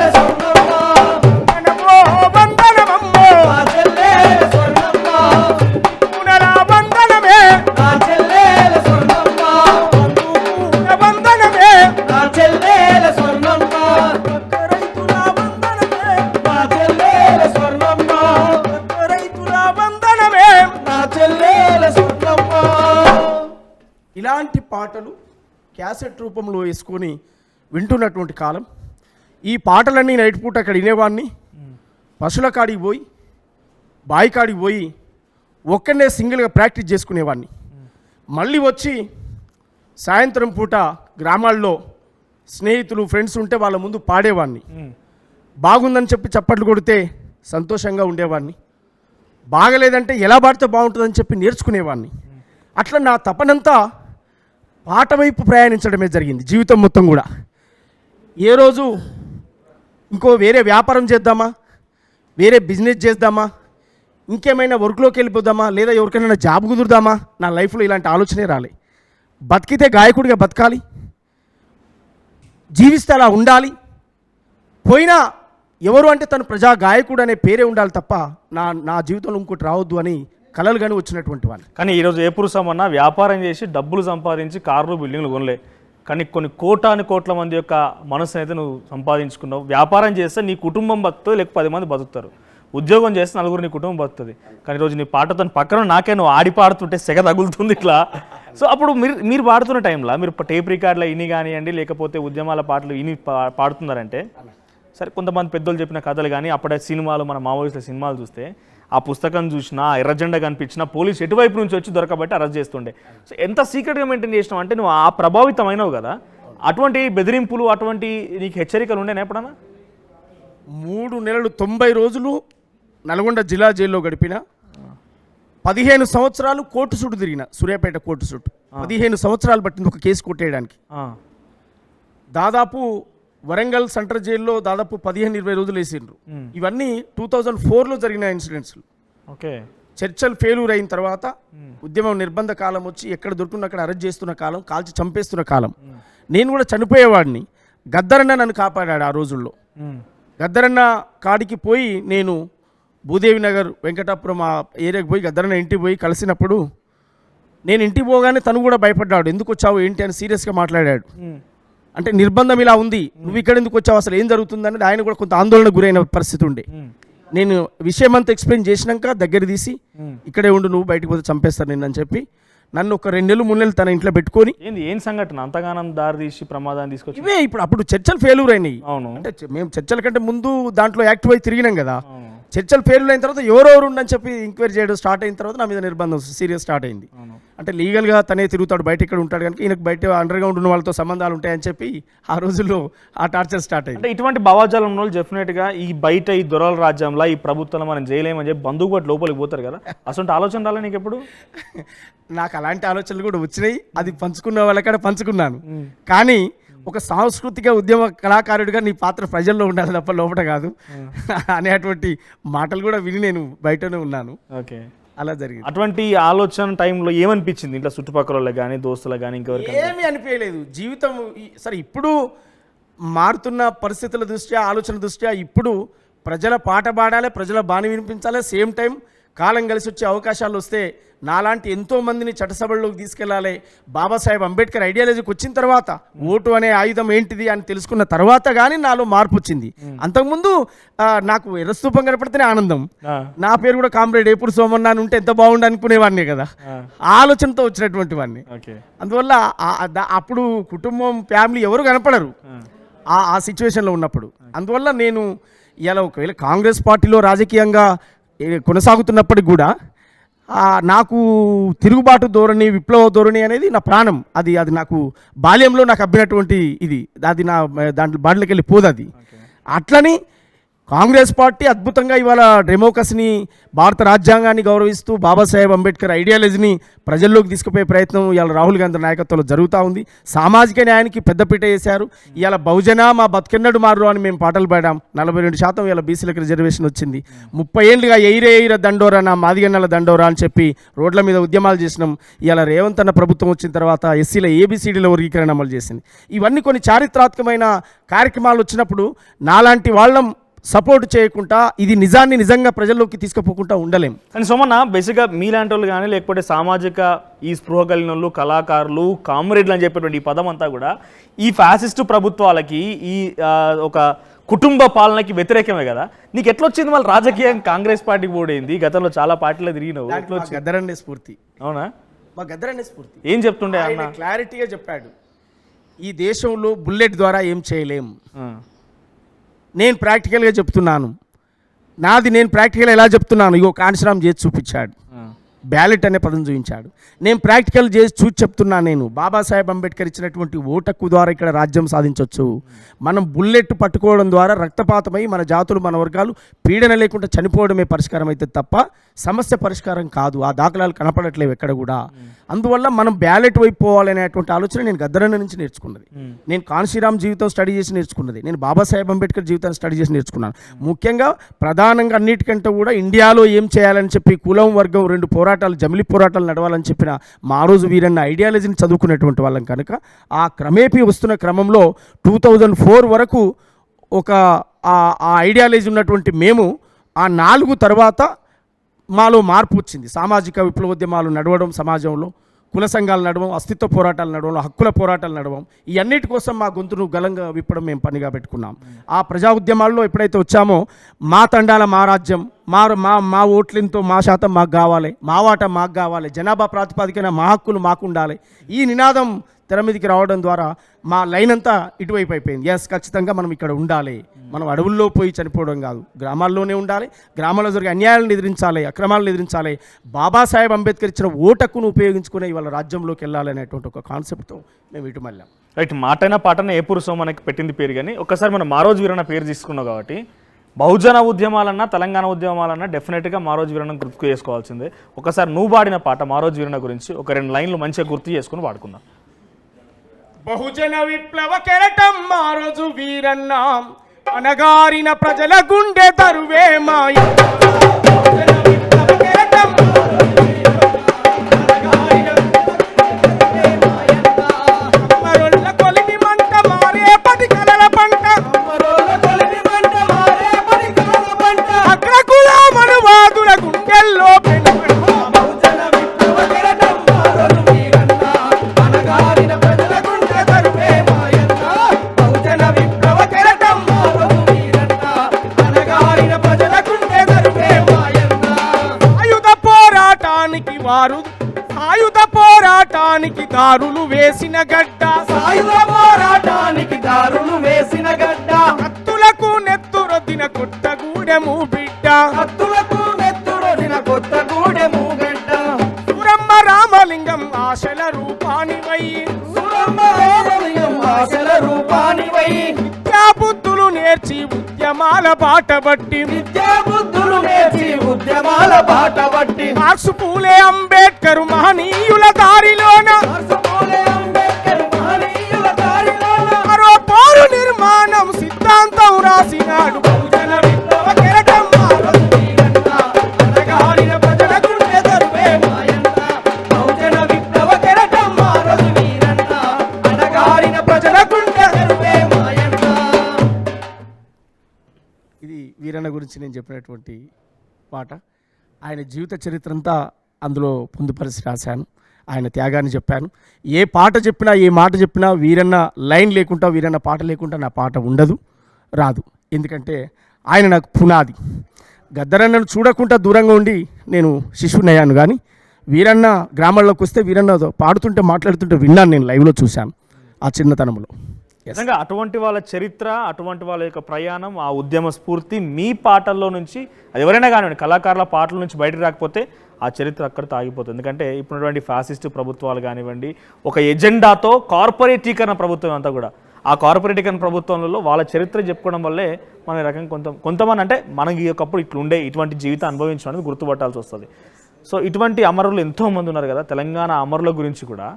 పాటలు క్యాసెట్ రూపంలో వేసుకొని వింటున్నటువంటి కాలం. ఈ పాటలన్నీ నైట్ పూట అక్కడ వినేవాడిని. పశువుల కాడికి పోయి బాయి కాడికి పోయి ఒక్కనే సింగిల్గా ప్రాక్టీస్ చేసుకునేవాడిని. మళ్ళీ వచ్చి సాయంత్రం పూట గ్రామాల్లో స్నేహితులు ఫ్రెండ్స్ ఉంటే వాళ్ళ ముందు పాడేవాడిని. బాగుందని చెప్పి చప్పట్లు కొడితే సంతోషంగా ఉండేవాడిని. బాగలేదంటే ఎలా పాడితే బాగుంటుందని చెప్పి నేర్చుకునేవాడిని. అట్లా నా తపనంతా పాట వైపు ప్రయాణించడమే జరిగింది జీవితం మొత్తం కూడా. ఏ రోజు ఇంకో వేరే వ్యాపారం చేద్దామా, వేరే బిజినెస్ చేద్దామా, ఇంకేమైనా వర్క్లోకి వెళ్ళిపోదామా, లేదా ఎవరికైనా జాబ్ కుదురుదామా, నా లైఫ్లో ఇలాంటి ఆలోచనే రాలే. బతికితే గాయకుడిగా బతకాలి, జీవిస్తే అలా ఉండాలి. పోయినా ఎవరు అంటే తను ప్రజా గాయకుడు అనే పేరే ఉండాలి తప్ప నా జీవితంలో ఇంకోటి రావద్దు అని కలలు కానీ వచ్చినటువంటి వాళ్ళు. కానీ ఈరోజు ఏ పురుషమన్నా వ్యాపారం చేసి డబ్బులు సంపాదించి కార్లు బిల్డింగ్లు కొనలే, కానీ కొన్ని కోట్ల మంది యొక్క మనసుని అయితే నువ్వు సంపాదించుకున్నావు. వ్యాపారం చేస్తే నీ కుటుంబం బతుకుతుంది, లేక 10 మంది బతుకుతారు. ఉద్యోగం చేస్తే 4 నీ కుటుంబం బతుకుతుంది. కానీ ఈరోజు నీ పాటతో పక్కన నాకే నువ్వు ఆడి పాడుతుంటే సెగ తగులుతుంది ఇట్లా. సో అప్పుడు మీరు పాడుతున్న టైంలో మీరు టేప్ రికార్డులో ఇని కానివ్వండి, లేకపోతే ఉద్యమాల పాటలు ఇని పాడుతున్నారంటే, సరే కొంతమంది పెద్దోళ్ళు చెప్పిన కథలు కానీ అప్పుడే సినిమాలు, మన మావోయిస్టుల సినిమాలు చూస్తే ఆ పుస్తకం చూసినా, ఎర్రజెండా కనిపించినా పోలీసు ఎటువైపు నుంచి వచ్చి దొరకబట్టి అరెస్ట్ చేస్తుండే. సో ఎంత సీక్రెట్గా మెయింటైన్ చేసినావు అంటే నువ్వు ఆ ప్రభావితమైనవు కదా. అటువంటి బెదిరింపులు, అటువంటి నీకు హెచ్చరికలు ఉండేనా ఎప్పుడన్నా? 3 నెలలు 90 రోజులు నల్గొండ జిల్లా జైల్లో గడిపిన. 15 సంవత్సరాలు కోర్టు చుట్టూ తిరిగిన, సూర్యాపేట కోర్టు చుట్టూ 15 సంవత్సరాలు పట్టింది ఒక కేసు కొట్టేయడానికి. దాదాపు వరంగల్ సెంట్రల్ జైల్లో దాదాపు 15-20 రోజులు వేసిండ్రు. ఇవన్నీ 2004లో జరిగిన ఇన్సిడెంట్స్. ఓకే. చర్చలు ఫెయిల్యూర్ అయిన తర్వాత ఉద్యమం నిర్బంధ కాలం వచ్చి ఎక్కడ దొరుకుతున్న అక్కడ అరెస్ట్ చేస్తున్న కాలం, కాల్చి చంపేస్తున్న కాలం. నేను కూడా చనిపోయేవాడిని. గద్దరన్న నన్ను కాపాడాడు ఆ రోజుల్లో. గద్దరన్న కాడికి పోయి నేను భూదేవి నగర్, వెంకటాపురం ఆ ఏరియాకి పోయి గద్దరన్న ఇంటికి పోయి కలిసినప్పుడు నేను ఇంటికి పోగానే తను కూడా భయపడ్డాడు. ఎందుకు వచ్చావు ఏంటి అని సీరియస్గా మాట్లాడాడు. అంటే నిర్బంధం ఇలా ఉంది, నువ్వు ఇక్కడ ఎందుకు వచ్చావు, అసలు ఏం జరుగుతుందని ఆయన కూడా కొంత ఆందోళన గురైన పరిస్థితి ఉండే. నేను విషయం అంతా ఎక్స్ప్లెయిన్ చేసినాక దగ్గర తీసి ఇక్కడే ఉండు, నువ్వు బయటకు పోతే చంపేస్తాను నేను అని చెప్పి నన్ను ఒక 2 నెలలు 3 నెలలు తన ఇంట్లో పెట్టుకొని. ఏం సంఘటన అంతగానం దారి తీసి ప్రమాదాన్ని తీసుకొచ్చి? ఇవే అప్పుడు చర్చలు ఫెయిల్యూర్ అయినాయి. అవును. అంటే మేము చర్చల కంటే ముందు దాంట్లో యాక్టివ్ అయి తిరిగినాం కదా. చర్చలు ఫెయిల్యూర్ అయిన తర్వాత ఎవరెవరు ఉండని చెప్పి ఎంక్వైరీ చేయడం స్టార్ట్ అయిన తర్వాత నా మీద నిర్బంధం సీరియస్ స్టార్ట్ అయింది. అంటే లీగల్గా తనే తిరుగుతాడు, బయట ఇక్కడ ఉంటాడు కనుక ఈయనకు బయట అండర్ గ్రౌండ్ ఉన్న వాళ్ళతో సంబంధాలు ఉంటాయని చెప్పి ఆ రోజుల్లో ఆ టార్చర్ స్టార్ట్ అయింది. అంటే ఇటువంటి భావాజాలం ఉన్న వాళ్ళు డెఫినెట్గా ఈ బయట ఈ దొరల రాజ్యంలో ఈ ప్రభుత్వంలో మనం చేయలేమని చెప్పి బంధువు బట్టి లోపలికి పోతారు కదా. అసలు ఆలోచన రాలే నీకు ఎప్పుడు? నాకు అలాంటి ఆలోచనలు కూడా వచ్చినాయి. అది పంచుకున్న వాళ్ళక్కడ పంచుకున్నాను. కానీ ఒక సాంస్కృతిక ఉద్యమ కళాకారుడిగా నీ పాత్ర ప్రజల్లో ఉండాలి తప్ప లోపల కాదు అనేటువంటి మాటలు కూడా విని నేను బయటనే ఉన్నాను. ఓకే, అలా జరిగింది. అటువంటి ఆలోచన టైంలో ఏమనిపించింది ఇంట్లో చుట్టుపక్కల వాళ్ళకి కానీ దోస్తులకు కానీ ఇంకెవరికి? ఏమీ అనిపించలేదు. జీవితం సరే ఇప్పుడు మారుతున్న పరిస్థితుల దృష్ట్యా, ఆలోచన దృష్ట్యా ఇప్పుడు ప్రజల పాట పాడాలి, ప్రజల బాణి వినిపించాలి. సేమ్ టైం కాలం కలిసి వచ్చే అవకాశాలు వస్తే నాలాంటి ఎంతో మందిని చట్టసభల్లోకి తీసుకెళ్లాలి. బాబాసాహెబ్ అంబేద్కర్ ఐడియాలజీకి వచ్చిన తర్వాత ఓటు అనే ఆయుధం ఏంటిది అని తెలుసుకున్న తర్వాత కానీ నాలో మార్పు వచ్చింది. అంతకుముందు నాకు ఎర్రస్తూపం కనపడితేనే ఆనందం. నా పేరు కూడా కామ్రేడ్ ఏపూరు సోమన్న అని ఉంటే ఎంత బాగుండు అనుకునేవాడిని కదా. ఆలోచనతో వచ్చినటువంటి వాడిని. అందువల్ల అప్పుడు కుటుంబం, ఫ్యామిలీ ఎవరు కనపడరు ఆ సిచ్యువేషన్లో ఉన్నప్పుడు. అందువల్ల నేను ఇలా ఒకవేళ కాంగ్రెస్ పార్టీలో రాజకీయంగా కొనసాగుతున్నప్పటికి కూడా నాకు తిరుగుబాటు ధోరణి, విప్లవ ధోరణి అనేది నా ప్రాణం. అది నాకు బాల్యంలో నాకు అబ్బినటువంటి ఇది. అది నా దాంట్లో బాటలోకి వెళ్ళి పోదు. అది అట్లని కాంగ్రెస్ పార్టీ అద్భుతంగా ఇవాళ డెమోక్రసీని, భారత రాజ్యాంగాన్ని గౌరవిస్తూ బాబాసాహెబ్ అంబేద్కర్ ఐడియాలజీని ప్రజల్లోకి తీసుకుపోయే ప్రయత్నం ఇవాళ రాహుల్ గాంధీ నాయకత్వంలో జరుగుతూ ఉంది. సామాజిక న్యాయానికి పెద్దపీట వేశారు. ఇవాళ బహుజన మా బతుకెన్నడు మారు అని మేము పాటలు పాడాం. 42% ఇవాళ బీసీలకు రిజర్వేషన్ వచ్చింది. 30 ఏళ్ళుగా ఎయిర దండోరా, నా మాదిగన్నల దండోరా అని చెప్పి రోడ్ల మీద ఉద్యమాలు చేసినాం. ఇవాళ రేవంత్ అన్న ప్రభుత్వం వచ్చిన తర్వాత ఎస్సీల ABCDల వర్గీకరణ అమలు చేసింది. ఇవన్నీ కొన్ని చారిత్రాత్మకమైన కార్యక్రమాలు వచ్చినప్పుడు నాలాంటి వాళ్ళం సపోర్ట్ చేయకుండా ఇది నిజాన్ని నిజంగా ప్రజల్లోకి తీసుకుపోకుండా ఉండలేం. కానీ సోమన్న, బేసిక్గా మీలాంటి వాళ్ళు కానీ లేకపోతే సామాజిక ఈ స్పృహ కలిగిన వాళ్ళు, కళాకారులు, కామ్రేడ్లు అని చెప్పేటువంటి ఈ పదం అంతా కూడా ఈ ఫ్యాసిస్టు ప్రభుత్వాలకి, ఈ ఒక కుటుంబ పాలనకి వ్యతిరేకమే కదా. నీకు ఎట్లా వచ్చింది మళ్ళీ రాజకీయం? కాంగ్రెస్ పార్టీకి పోయింది, గతంలో చాలా పార్టీలో తిరిగినావు. గద్దరన్నే స్ఫూర్తి. అవునా? మా గద్దరనే స్ఫూర్తి. ఏం చెప్తుండే ఆయన అన్న? క్లారిటీగా చెప్పాడు, ఈ దేశంలో బుల్లెట్ ద్వారా ఏం చేయలేం. నేను ప్రాక్టికల్గా చెప్తున్నాను, నాది నేను ప్రాక్టికల్ ఎలా చెప్తున్నాను, ఇగో కాన్సరామ్ చేసి చూపించాడు, బ్యాలెట్ అనే పదం చూపించాడు. నేను ప్రాక్టికల్ చేసి చూసి చెప్తున్నా. నేను బాబాసాహెబ్ అంబేద్కర్ ఇచ్చినటువంటి ఓటు హక్కు ద్వారా ఇక్కడ రాజ్యం సాధించవచ్చు. మనం బుల్లెట్ పట్టుకోవడం ద్వారా రక్తపాతమై మన జాతులు మన వర్గాలు పీడన లేకుండా చనిపోవడమే పరిష్కారం అయితే తప్ప సమస్య పరిష్కారం కాదు. ఆ దాఖలాలు కనపడట్లేవు ఎక్కడ కూడా. అందువల్ల మనం బ్యాలెట్ వైపు పోవాలనేటువంటి ఆలోచన నేను గద్దరన్న నుంచి నేర్చుకున్నది. నేను కాన్సీరామ్ జీవితం స్టడీ చేసి నేర్చుకున్నది. నేను బాబాసాహెబ్ అంబేద్కర్ జీవితాన్ని స్టడీ చేసి నేర్చుకున్నాను. ముఖ్యంగా ప్రధానంగా అన్నిటికంటే కూడా ఇండియాలో ఏం చేయాలని చెప్పి కులం వర్గం రెండు పోరాటాలు జమిలి పోరాటాలు నడవాలని చెప్పిన మారోజు వీరన్న ఐడియాలజీని చదువుకునేటువంటి వాళ్ళం కనుక ఆ క్రమేపీ వస్తున్న క్రమంలో 2004 వరకు ఒక ఆ ఐడియాలజీ ఉన్నటువంటి మేము ఆ 4 తర్వాత మాలో మార్పు వచ్చింది. సామాజిక విప్లవోద్యమాలు నడవడం, సమాజంలో కుల సంఘాలు నడవం, అస్తిత్వ పోరాటాలు నడవడం, హక్కుల పోరాటాలు నడవం, ఈ అన్నిటి కోసం మా గొంతును గలంగా విప్పడం మేము పనిగా పెట్టుకున్నాం. ఆ ప్రజా ఉద్యమాల్లో ఎప్పుడైతే వచ్చామో మా తండాల మా రాజ్యం, మా ఓట్లతో మా శాతం మాకు కావాలి, మా వాటా మాకు కావాలి, జనాభా ప్రాతిపదికన మా హక్కులు మాకు ఉండాలి, ఈ నినాదం తెర మీదకి రావడం ద్వారా మా లైన్ అంతా ఇటువైపు అయిపోయింది. ఎస్, ఖచ్చితంగా మనం ఇక్కడ ఉండాలి, మనం అడవుల్లో పోయి చనిపోవడం కాదు, గ్రామాల్లోనే ఉండాలి, గ్రామాల్లో జరిగే అన్యాయాలను ఎదిరించాలి, అక్రమాలను ఎదిరించాలి, బాబాసాహెబ్ అంబేద్కర్ ఇచ్చిన ఓటక్కును ఉపయోగించుకునే ఇవాళ రాజ్యంలోకి వెళ్ళాలి అనేటువంటి ఒక కాన్సెప్ట్తో మేము ఇటు మళ్ళాం. రైట్, మాటైనా పాటన ఏ పురుషం మనకి పెట్టింది పేరు. కానీ ఒక్కసారి మనం మారోజు వీరన్న పేరు తీసుకున్నాం కాబట్టి బహుజన ఉద్యమాలన్నా తెలంగాణ ఉద్యమాలన్నా డెఫినెట్గా మారోజు వీరన్న గుర్తు చేసుకోవాల్సిందే. ఒకసారి నువ్వు పాడిన పాట మారోజు వీరన్న గురించి ఒక 2 లైన్లు మంచిగా గుర్తు చేసుకుని పాడుకుందాం. బహుజన విప్లవ కెరటం మారోజు వీరన్న, అనగారిన ప్రజల గుండె తరువే మాయ. బహుజన విప్లవ కెరటం అమరుల కొలిమి మంట మారే పది కలల పంట, అగ్రకుల మనువాదుల గుండెల్లో సాయుధ పోరాటానికి దారులు వేసిన గడ్డ, సాయుధ పోరాటానికి దారులు వేసిన గడ్డ, కత్తులకు నెత్తురొద్దిన కొత్తగూడెము బిడ్డ, కత్తులకు నెత్తురొదిన కొత్తగూడెము గడ్డ, సురమ్మ రామలింగం ఆశల రూపానివై, సురమ్మ రామలింగం ఆశల రూపానివై, విద్యాబుద్ధులు నేర్చి ఉద్యమాల బాటబట్టి, విద్యాబుద్ధులు నేర్చి ఉద్యమాల బాటబట్టి, మార్క్స్ పూలే అంబేద్కర్ మహనీయుల దారిలోన, మరో పోరు నిర్మాణం సిద్ధాంతం రాసినాడు. బహుజన విప్లవ కెరటం మారోజు వీరన్న, అనగారిన ప్రజల గుండె తరువే మాయన్న. బహుజన విప్లవ కెరటం మారోజు వీరన్న, అనగారిన ప్రజల గుండె తరువే మాయన్న. ఇది వీరన్న గురించి నేను చెప్పినటువంటి పాట. ఆయన జీవిత చరిత్ర అంతా అందులో పొందుపరిచి రాశాను. ఆయన త్యాగాన్ని చెప్పాను. ఏ పాట చెప్పినా ఏ మాట చెప్పినా వీరన్న లైన్ లేకుండా, వీరన్న పాట లేకుండా నా పాట ఉండదు, రాదు. ఎందుకంటే ఆయన నాకు పునాది. గద్దరన్నను చూడకుండా దూరంగా ఉండి నేను శిశువునయ్యాను, కానీ వీరన్న గ్రామాల్లోకి వస్తే వీరన్న పాడుతుంటే మాట్లాడుతుంటే విన్నాను, నేను లైవ్లో చూశాను ఆ చిన్నతనంలో. నిజంగా అటువంటి వాళ్ళ చరిత్ర, అటువంటి వాళ్ళ యొక్క ప్రయాణం, ఆ ఉద్యమ స్ఫూర్తి మీ పాటల్లో నుంచి, అది ఎవరైనా కానివ్వండి, కళాకారుల పాటల నుంచి బయటకు రాకపోతే ఆ చరిత్ర అక్కడితో ఆగిపోతుంది. ఎందుకంటే ఇప్పుడున్నటువంటి ఫ్యాసిస్ట్ ప్రభుత్వాలు కానివ్వండి, ఒక ఎజెండాతో కార్పొరేటీకరణ ప్రభుత్వం అంతా కూడా, ఆ కార్పొరేటీకరణ ప్రభుత్వంలో వాళ్ళ చరిత్ర చెప్పుకోవడం వల్లే మన రకంగా కొంతమంది అంటే మనకి ఒకప్పుడు ఇట్లుండే, ఇటువంటి జీవితం అనుభవించడం అనేది గుర్తుపట్టాల్సి వస్తుంది. సో ఇటువంటి అమరులు ఎంతోమంది ఉన్నారు కదా. తెలంగాణ అమరుల గురించి కూడా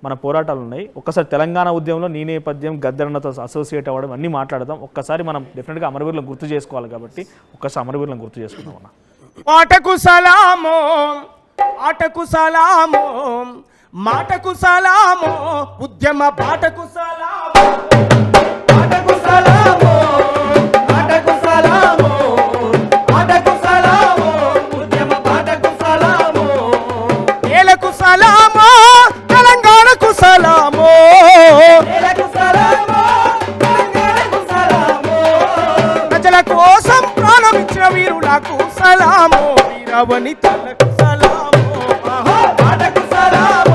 మన పోరాటాలు ఉన్నాయి. ఒక్కసారి తెలంగాణ ఉద్యమంలో నీ నేపథ్యం, గద్దరన్నతో అసోసియేట్ అవ్వడం అన్నీ మాట్లాడదాం. ఒక్కసారి మనం డెఫినెట్గా అమరవీరులను గుర్తు చేసుకోవాలి కాబట్టి ఒక్కసారి అమరవీరులను గుర్తు చేసుకుందాం అన్న. పాటకు సలామో, ఆటకు సలామో, మాటకు సలామో, ఉద్యమ పాటకు సలామో, ఆటకు సలామో, ఆటకు సలామో, ఆటకు సలామో, ఉద్యమ పాటకు సలామో, ఏలకు సలామో, తెలంగాణకు సలామో, నేలకు సలామో, తెలంగాణకు సలామో, ప్రజల కోసం ప్రాణమిచ్చిన వీరులకు సలామో, వీరవనితలకు సలామో, ఆటకు సలామో.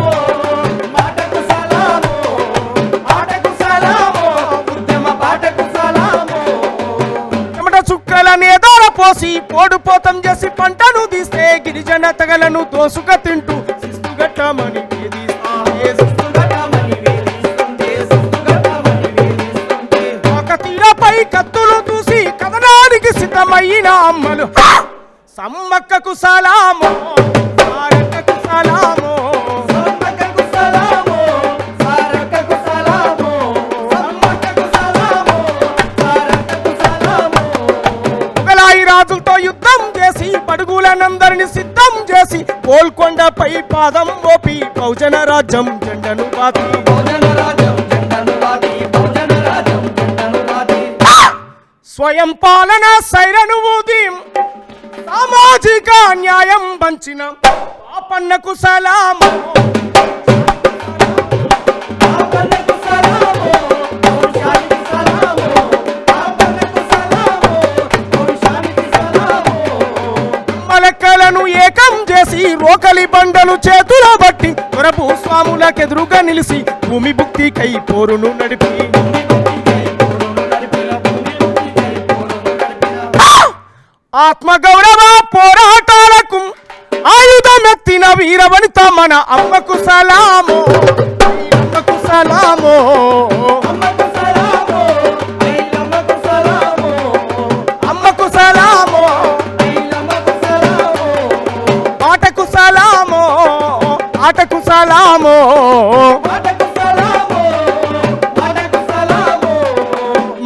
చేసి పోడుపోతం చేసి పంటను తీస్తే గిరిజన తగలను దోసుక తింటూ శిస్తుగట్టమని ఒక తీరపై కత్తులు చూసి కథనానికి సిద్ధమైన అమ్మలు సమ్మక్కకు సలామో సారక్కకు సలామో రాజులతో యుద్ధం చేసి పడుగులనందరిని సిద్ధం చేసి గోల్కొండపై పాదం మోపి బహుజన రాజ్యం జెండను బాతి స్వయం పాలన సైరను ఊది సామాజిక న్యాయం పంచిన పాపన్నకు సలాము మలకలను ఏకం చేసి రోకలి బండలు చేతుల బట్టి దొరపు స్వాములకెదురుగా నిలిచి భూమి భుక్తికై పోరును నడిపి ఆత్మగౌరవ పోరాటాలకు ఆయుధమెత్తిన వీరవనిత మన అమ్మకు సలామో అమ్మకు సలామో అమ్మకు సలామో ఆటకు సలామో ఆటకు సలామో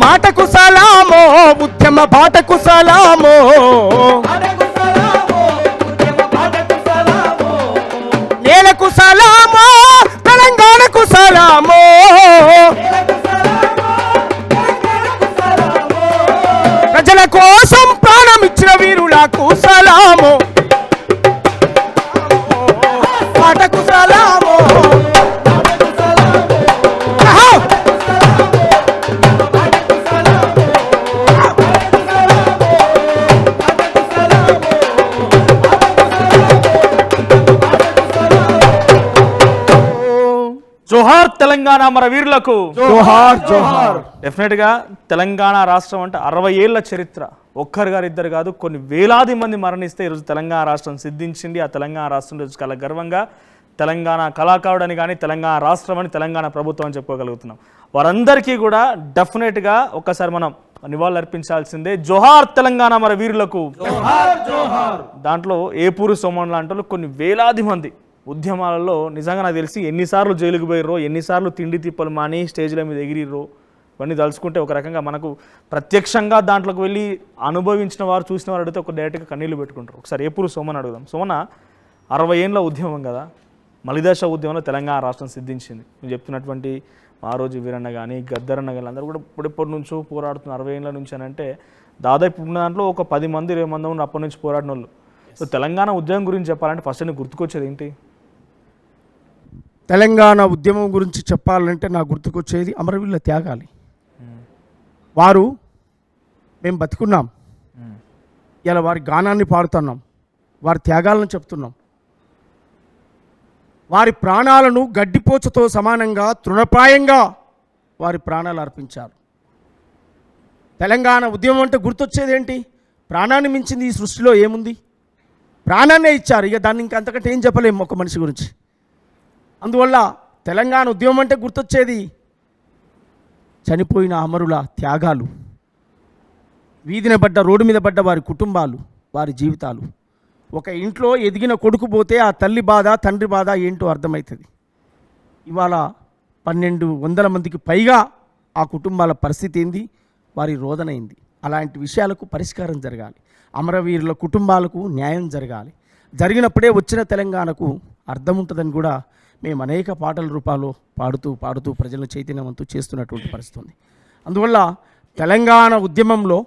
మాటకు సలామో ఉద్యమ బాటకు సలామో నేలకు సలామో తెలంగాణకు సలామో ప్రజల కోసం ప్రాణమిచ్చిన వీరులకు సలామో బాటకు సలామో జోహార్ తెలంగాణ మన వీరులకు జోహార్ జోహార్. డెఫినెట్ గా తెలంగాణ రాష్ట్రం అంటే 60 ఏళ్ల చరిత్ర. ఒక్కరు గారు ఇద్దరు కాదు, కొన్ని వేలాది మంది మరణిస్తే ఈరోజు తెలంగాణ రాష్ట్రం సిద్ధించింది. ఆ తెలంగాణ రాష్ట్రం రోజు చాలా గర్వంగా తెలంగాణ కళాకారుడు అని కానీ తెలంగాణ రాష్ట్రం అని తెలంగాణ ప్రభుత్వం అని చెప్పుకోగలుగుతున్నాం. వారందరికీ కూడా డెఫినెట్గా ఒక్కసారి మనం నివాళులు అర్పించాల్సిందే. జోహార్ తెలంగాణ మన వీరులకు. దాంట్లో ఏపూరు సోమన్ లాంటి వాళ్ళు కొన్ని వేలాది మంది ఉద్యమాలలో నిజంగా నాకు తెలిసి ఎన్నిసార్లు జైలుకు పోయిర్రో, ఎన్నిసార్లు తిండి తిప్పలు మాని స్టేజ్ల మీద ఎగిరిర్రో, ఇవన్నీ తలుచుకుంటే ఒక రకంగా మనకు ప్రత్యక్షంగా దాంట్లోకి వెళ్ళి అనుభవించిన వారు చూసిన వారు అడిగితే ఒక డైరెక్ట్గా కన్నీళ్ళు పెట్టుకుంటారు. ఒకసారి ఏపూరు సోమన్ అడుగుదాం. సోమన 60 ఏళ్ళ ఉద్యమం కదా, మలిదశ ఉద్యమంలో తెలంగాణ రాష్ట్రం సిద్ధించింది. మీరు చెప్తున్నటువంటి మారోజు వీరన్న కానీ గద్దరన్న కానీ అందరూ కూడా ఇప్పటి నుంచో పోరాడుతున్న 60 ఏళ్ళ నుంచి అని అంటే దాదాపు ఉన్న దాంట్లో ఒక 10 మంది 20 మంది ఉన్న అప్పటి నుంచి పోరాడిన వాళ్ళు. సో తెలంగాణ ఉద్యమం గురించి చెప్పాలంటే ఫస్ట్ నీకు గుర్తుకొచ్చేది ఏంటి? తెలంగాణ ఉద్యమం గురించి చెప్పాలంటే నాకు గుర్తుకొచ్చేది అమరవీరుల త్యాగాలి. వారు మేము బతికున్నాం, ఇలా వారి గానాన్ని పాడుతున్నాం, వారి త్యాగాలను చెప్తున్నాం. వారి ప్రాణాలను గడ్డిపోచతో సమానంగా తృణప్రాయంగా వారి ప్రాణాలు అర్పించారు. తెలంగాణ ఉద్యమం అంటే గుర్తొచ్చేది ఏంటి? ప్రాణాన్ని మించింది ఈ సృష్టిలో ఏముంది? ప్రాణాన్నే ఇచ్చారు. ఇక దాన్ని ఇంకా అంతకంటే ఏం చెప్పలేము ఒక మనిషి గురించి. అందువల్ల తెలంగాణ ఉద్యమం అంటే గుర్తొచ్చేది చనిపోయిన అమరుల త్యాగాలు, వీధిన పడ్డ రోడ్డు మీద పడ్డ వారి కుటుంబాలు, వారి జీవితాలు. ఒక ఇంట్లో ఎదిగిన కొడుకు పోతే ఆ తల్లి బాధ తండ్రి బాధ ఏంటో అర్థమవుతుంది. ఇవాళ 1200 మందికి పైగా ఆ కుటుంబాల పరిస్థితి ఏంది, వారి రోదన ఏంది. అలాంటి విషయాలకు పరిష్కారం జరగాలి. అమరవీరుల కుటుంబాలకు న్యాయం జరగాలి. జరిగినప్పుడే వచ్చిన తెలంగాణకు అర్థం ఉంటుందని కూడా మేము అనేక పాటల రూపాల్లో పాడుతూ ప్రజలను చైతన్యవంతం చేస్తున్నటువంటి పరిస్థితి ఉంది. అందువల్ల తెలంగాణ ఉద్యమంలో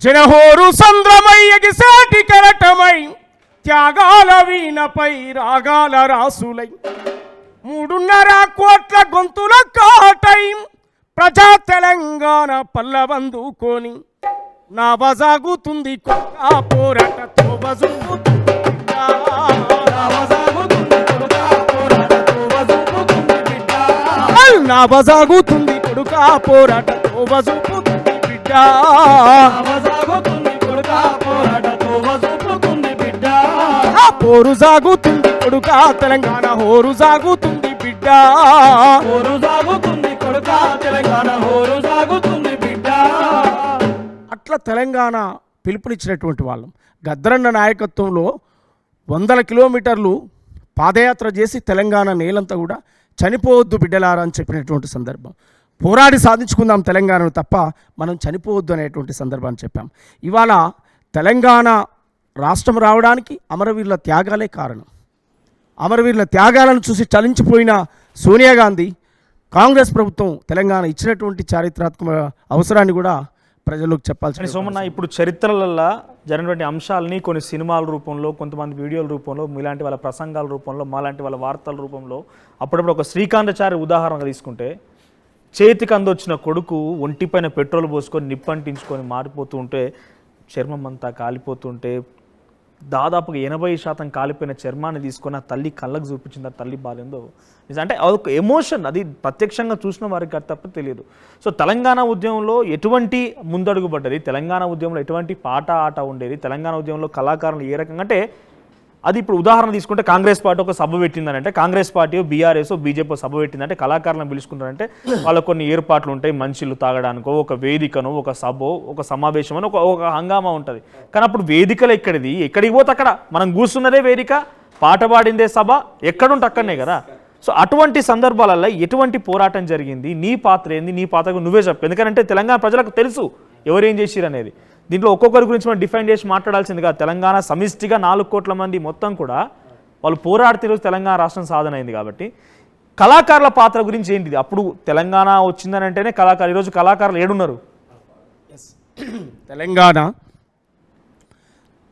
జనహోరు సంద్రమై ఎగిసాటి కెరటమై త్యాగాల వీణపై రాగాల రాసులై 3.5 కోట్ల గొంతుల కాటై ప్రజా తెలంగాణ పల్లవందుకొని నా వజాగుతుంది కొత్త పోరాటతో నా వజాగుతుంది కొడుక పోరాటతో వజుపుతుంది బిడ్డ. పోరు సాగుతుంది కొడుక తెలంగాణ హోరు సాగుతుంది బిడ్డ హోరు సాగుతుంది కొడుక తెలంగాణ హోరు సాగుతుంది బిడ్డ. అట్లా తెలంగాణ పిలుపునిచ్చినటువంటి వాళ్ళం. గద్దరన్న నాయకత్వంలో 100 కిలోమీటర్లు పాదయాత్ర చేసి తెలంగాణ నేలంతా కూడా చనిపోవద్దు బిడ్డలారా అని చెప్పినటువంటి సందర్భం. పోరాడి సాధించుకుందాం తెలంగాణను తప్ప మనం చనిపోవద్దు అనేటువంటి సందర్భాన్ని చెప్పాం. ఇవాళ తెలంగాణ రాష్ట్రం రావడానికి అమరవీరుల త్యాగాలే కారణం. అమరవీరుల త్యాగాలను చూసి చలించిపోయిన సోనియా గాంధీ కాంగ్రెస్ ప్రభుత్వం తెలంగాణ ఇచ్చినటువంటి చారిత్రాత్మక అవసరాన్ని కూడా ప్రజల్లోకి చెప్పాల్సి. సోమన్న, ఇప్పుడు చరిత్రలలో జరిగినటువంటి అంశాలని కొన్ని సినిమాల రూపంలో, కొంతమంది వీడియోల రూపంలో, మీలాంటి వాళ్ళ ప్రసంగాల రూపంలో, మాలాంటి వాళ్ళ వార్తల రూపంలో అప్పుడప్పుడు ఒక శ్రీకాంతాచారి ఉదాహరణగా తీసుకుంటే, చేతికి అందొచ్చిన కొడుకు ఒంటిపైన పెట్రోల్ పోసుకొని నిప్పంటించుకొని మారిపోతూ ఉంటే, చర్మం అంతా కాలిపోతుంటే, దాదాపుగా 80% కాలిపోయిన చర్మాన్ని తీసుకొని ఆ తల్లి కళ్ళకు చూపించింది. ఆ తల్లి బాధ ఏందో అంటే అదొక ఎమోషన్, అది ప్రత్యక్షంగా చూసిన వారికి తప్ప తెలియదు. సో తెలంగాణ ఉద్యమంలో ఎటువంటి ముందడుగు పడ్డది, తెలంగాణ ఉద్యమంలో ఎటువంటి పాట ఆట ఉండేది, తెలంగాణ ఉద్యమంలో కళాకారులు ఏ రకంగా అంటే, అది ఇప్పుడు ఉదాహరణ తీసుకుంటే కాంగ్రెస్ పార్టీ ఒక సభ పెట్టిందనంటే, కాంగ్రెస్ పార్టీ బీఆర్ఎస్ బీజేపీ సభ పెట్టిందంటే, కళాకారులను పిలుచుకుంటారంటే వాళ్ళకు కొన్ని ఏర్పాట్లు ఉంటాయి. మంచిలు తాగడానికో, ఒక వేదికను, ఒక సభ, ఒక సమావేశం అని ఒక హంగామా ఉంటుంది. కానీ అప్పుడు వేదికలు ఎక్కడికి పోతే అక్కడ మనం కూర్చున్నదే వేదిక, పాట పాడిందే సభ, ఎక్కడుంటే అక్కడనే కదా. సో అటువంటి సందర్భాలలో ఎటువంటి పోరాటం జరిగింది, నీ పాత్ర ఏంది, నీ పాత్రకు నువ్వే చెప్పు. ఎందుకంటే తెలంగాణ ప్రజలకు తెలుసు ఎవరేం చేసిరు అనేది. దీంట్లో ఒక్కొక్కరి గురించి మనం డిఫైన్ చేసి మాట్లాడాల్సిందిగా, తెలంగాణ సమిష్టిగా 4 కోట్ల మంది మొత్తం కూడా వాళ్ళు పోరాడితే ఈరోజు తెలంగాణ రాష్ట్రం సాధన అయింది. కాబట్టి కళాకారుల పాత్ర గురించి ఏంటిది? అప్పుడు తెలంగాణ వచ్చిందని అంటేనే కళాకారులు, ఈరోజు కళాకారులు ఏడున్నారు?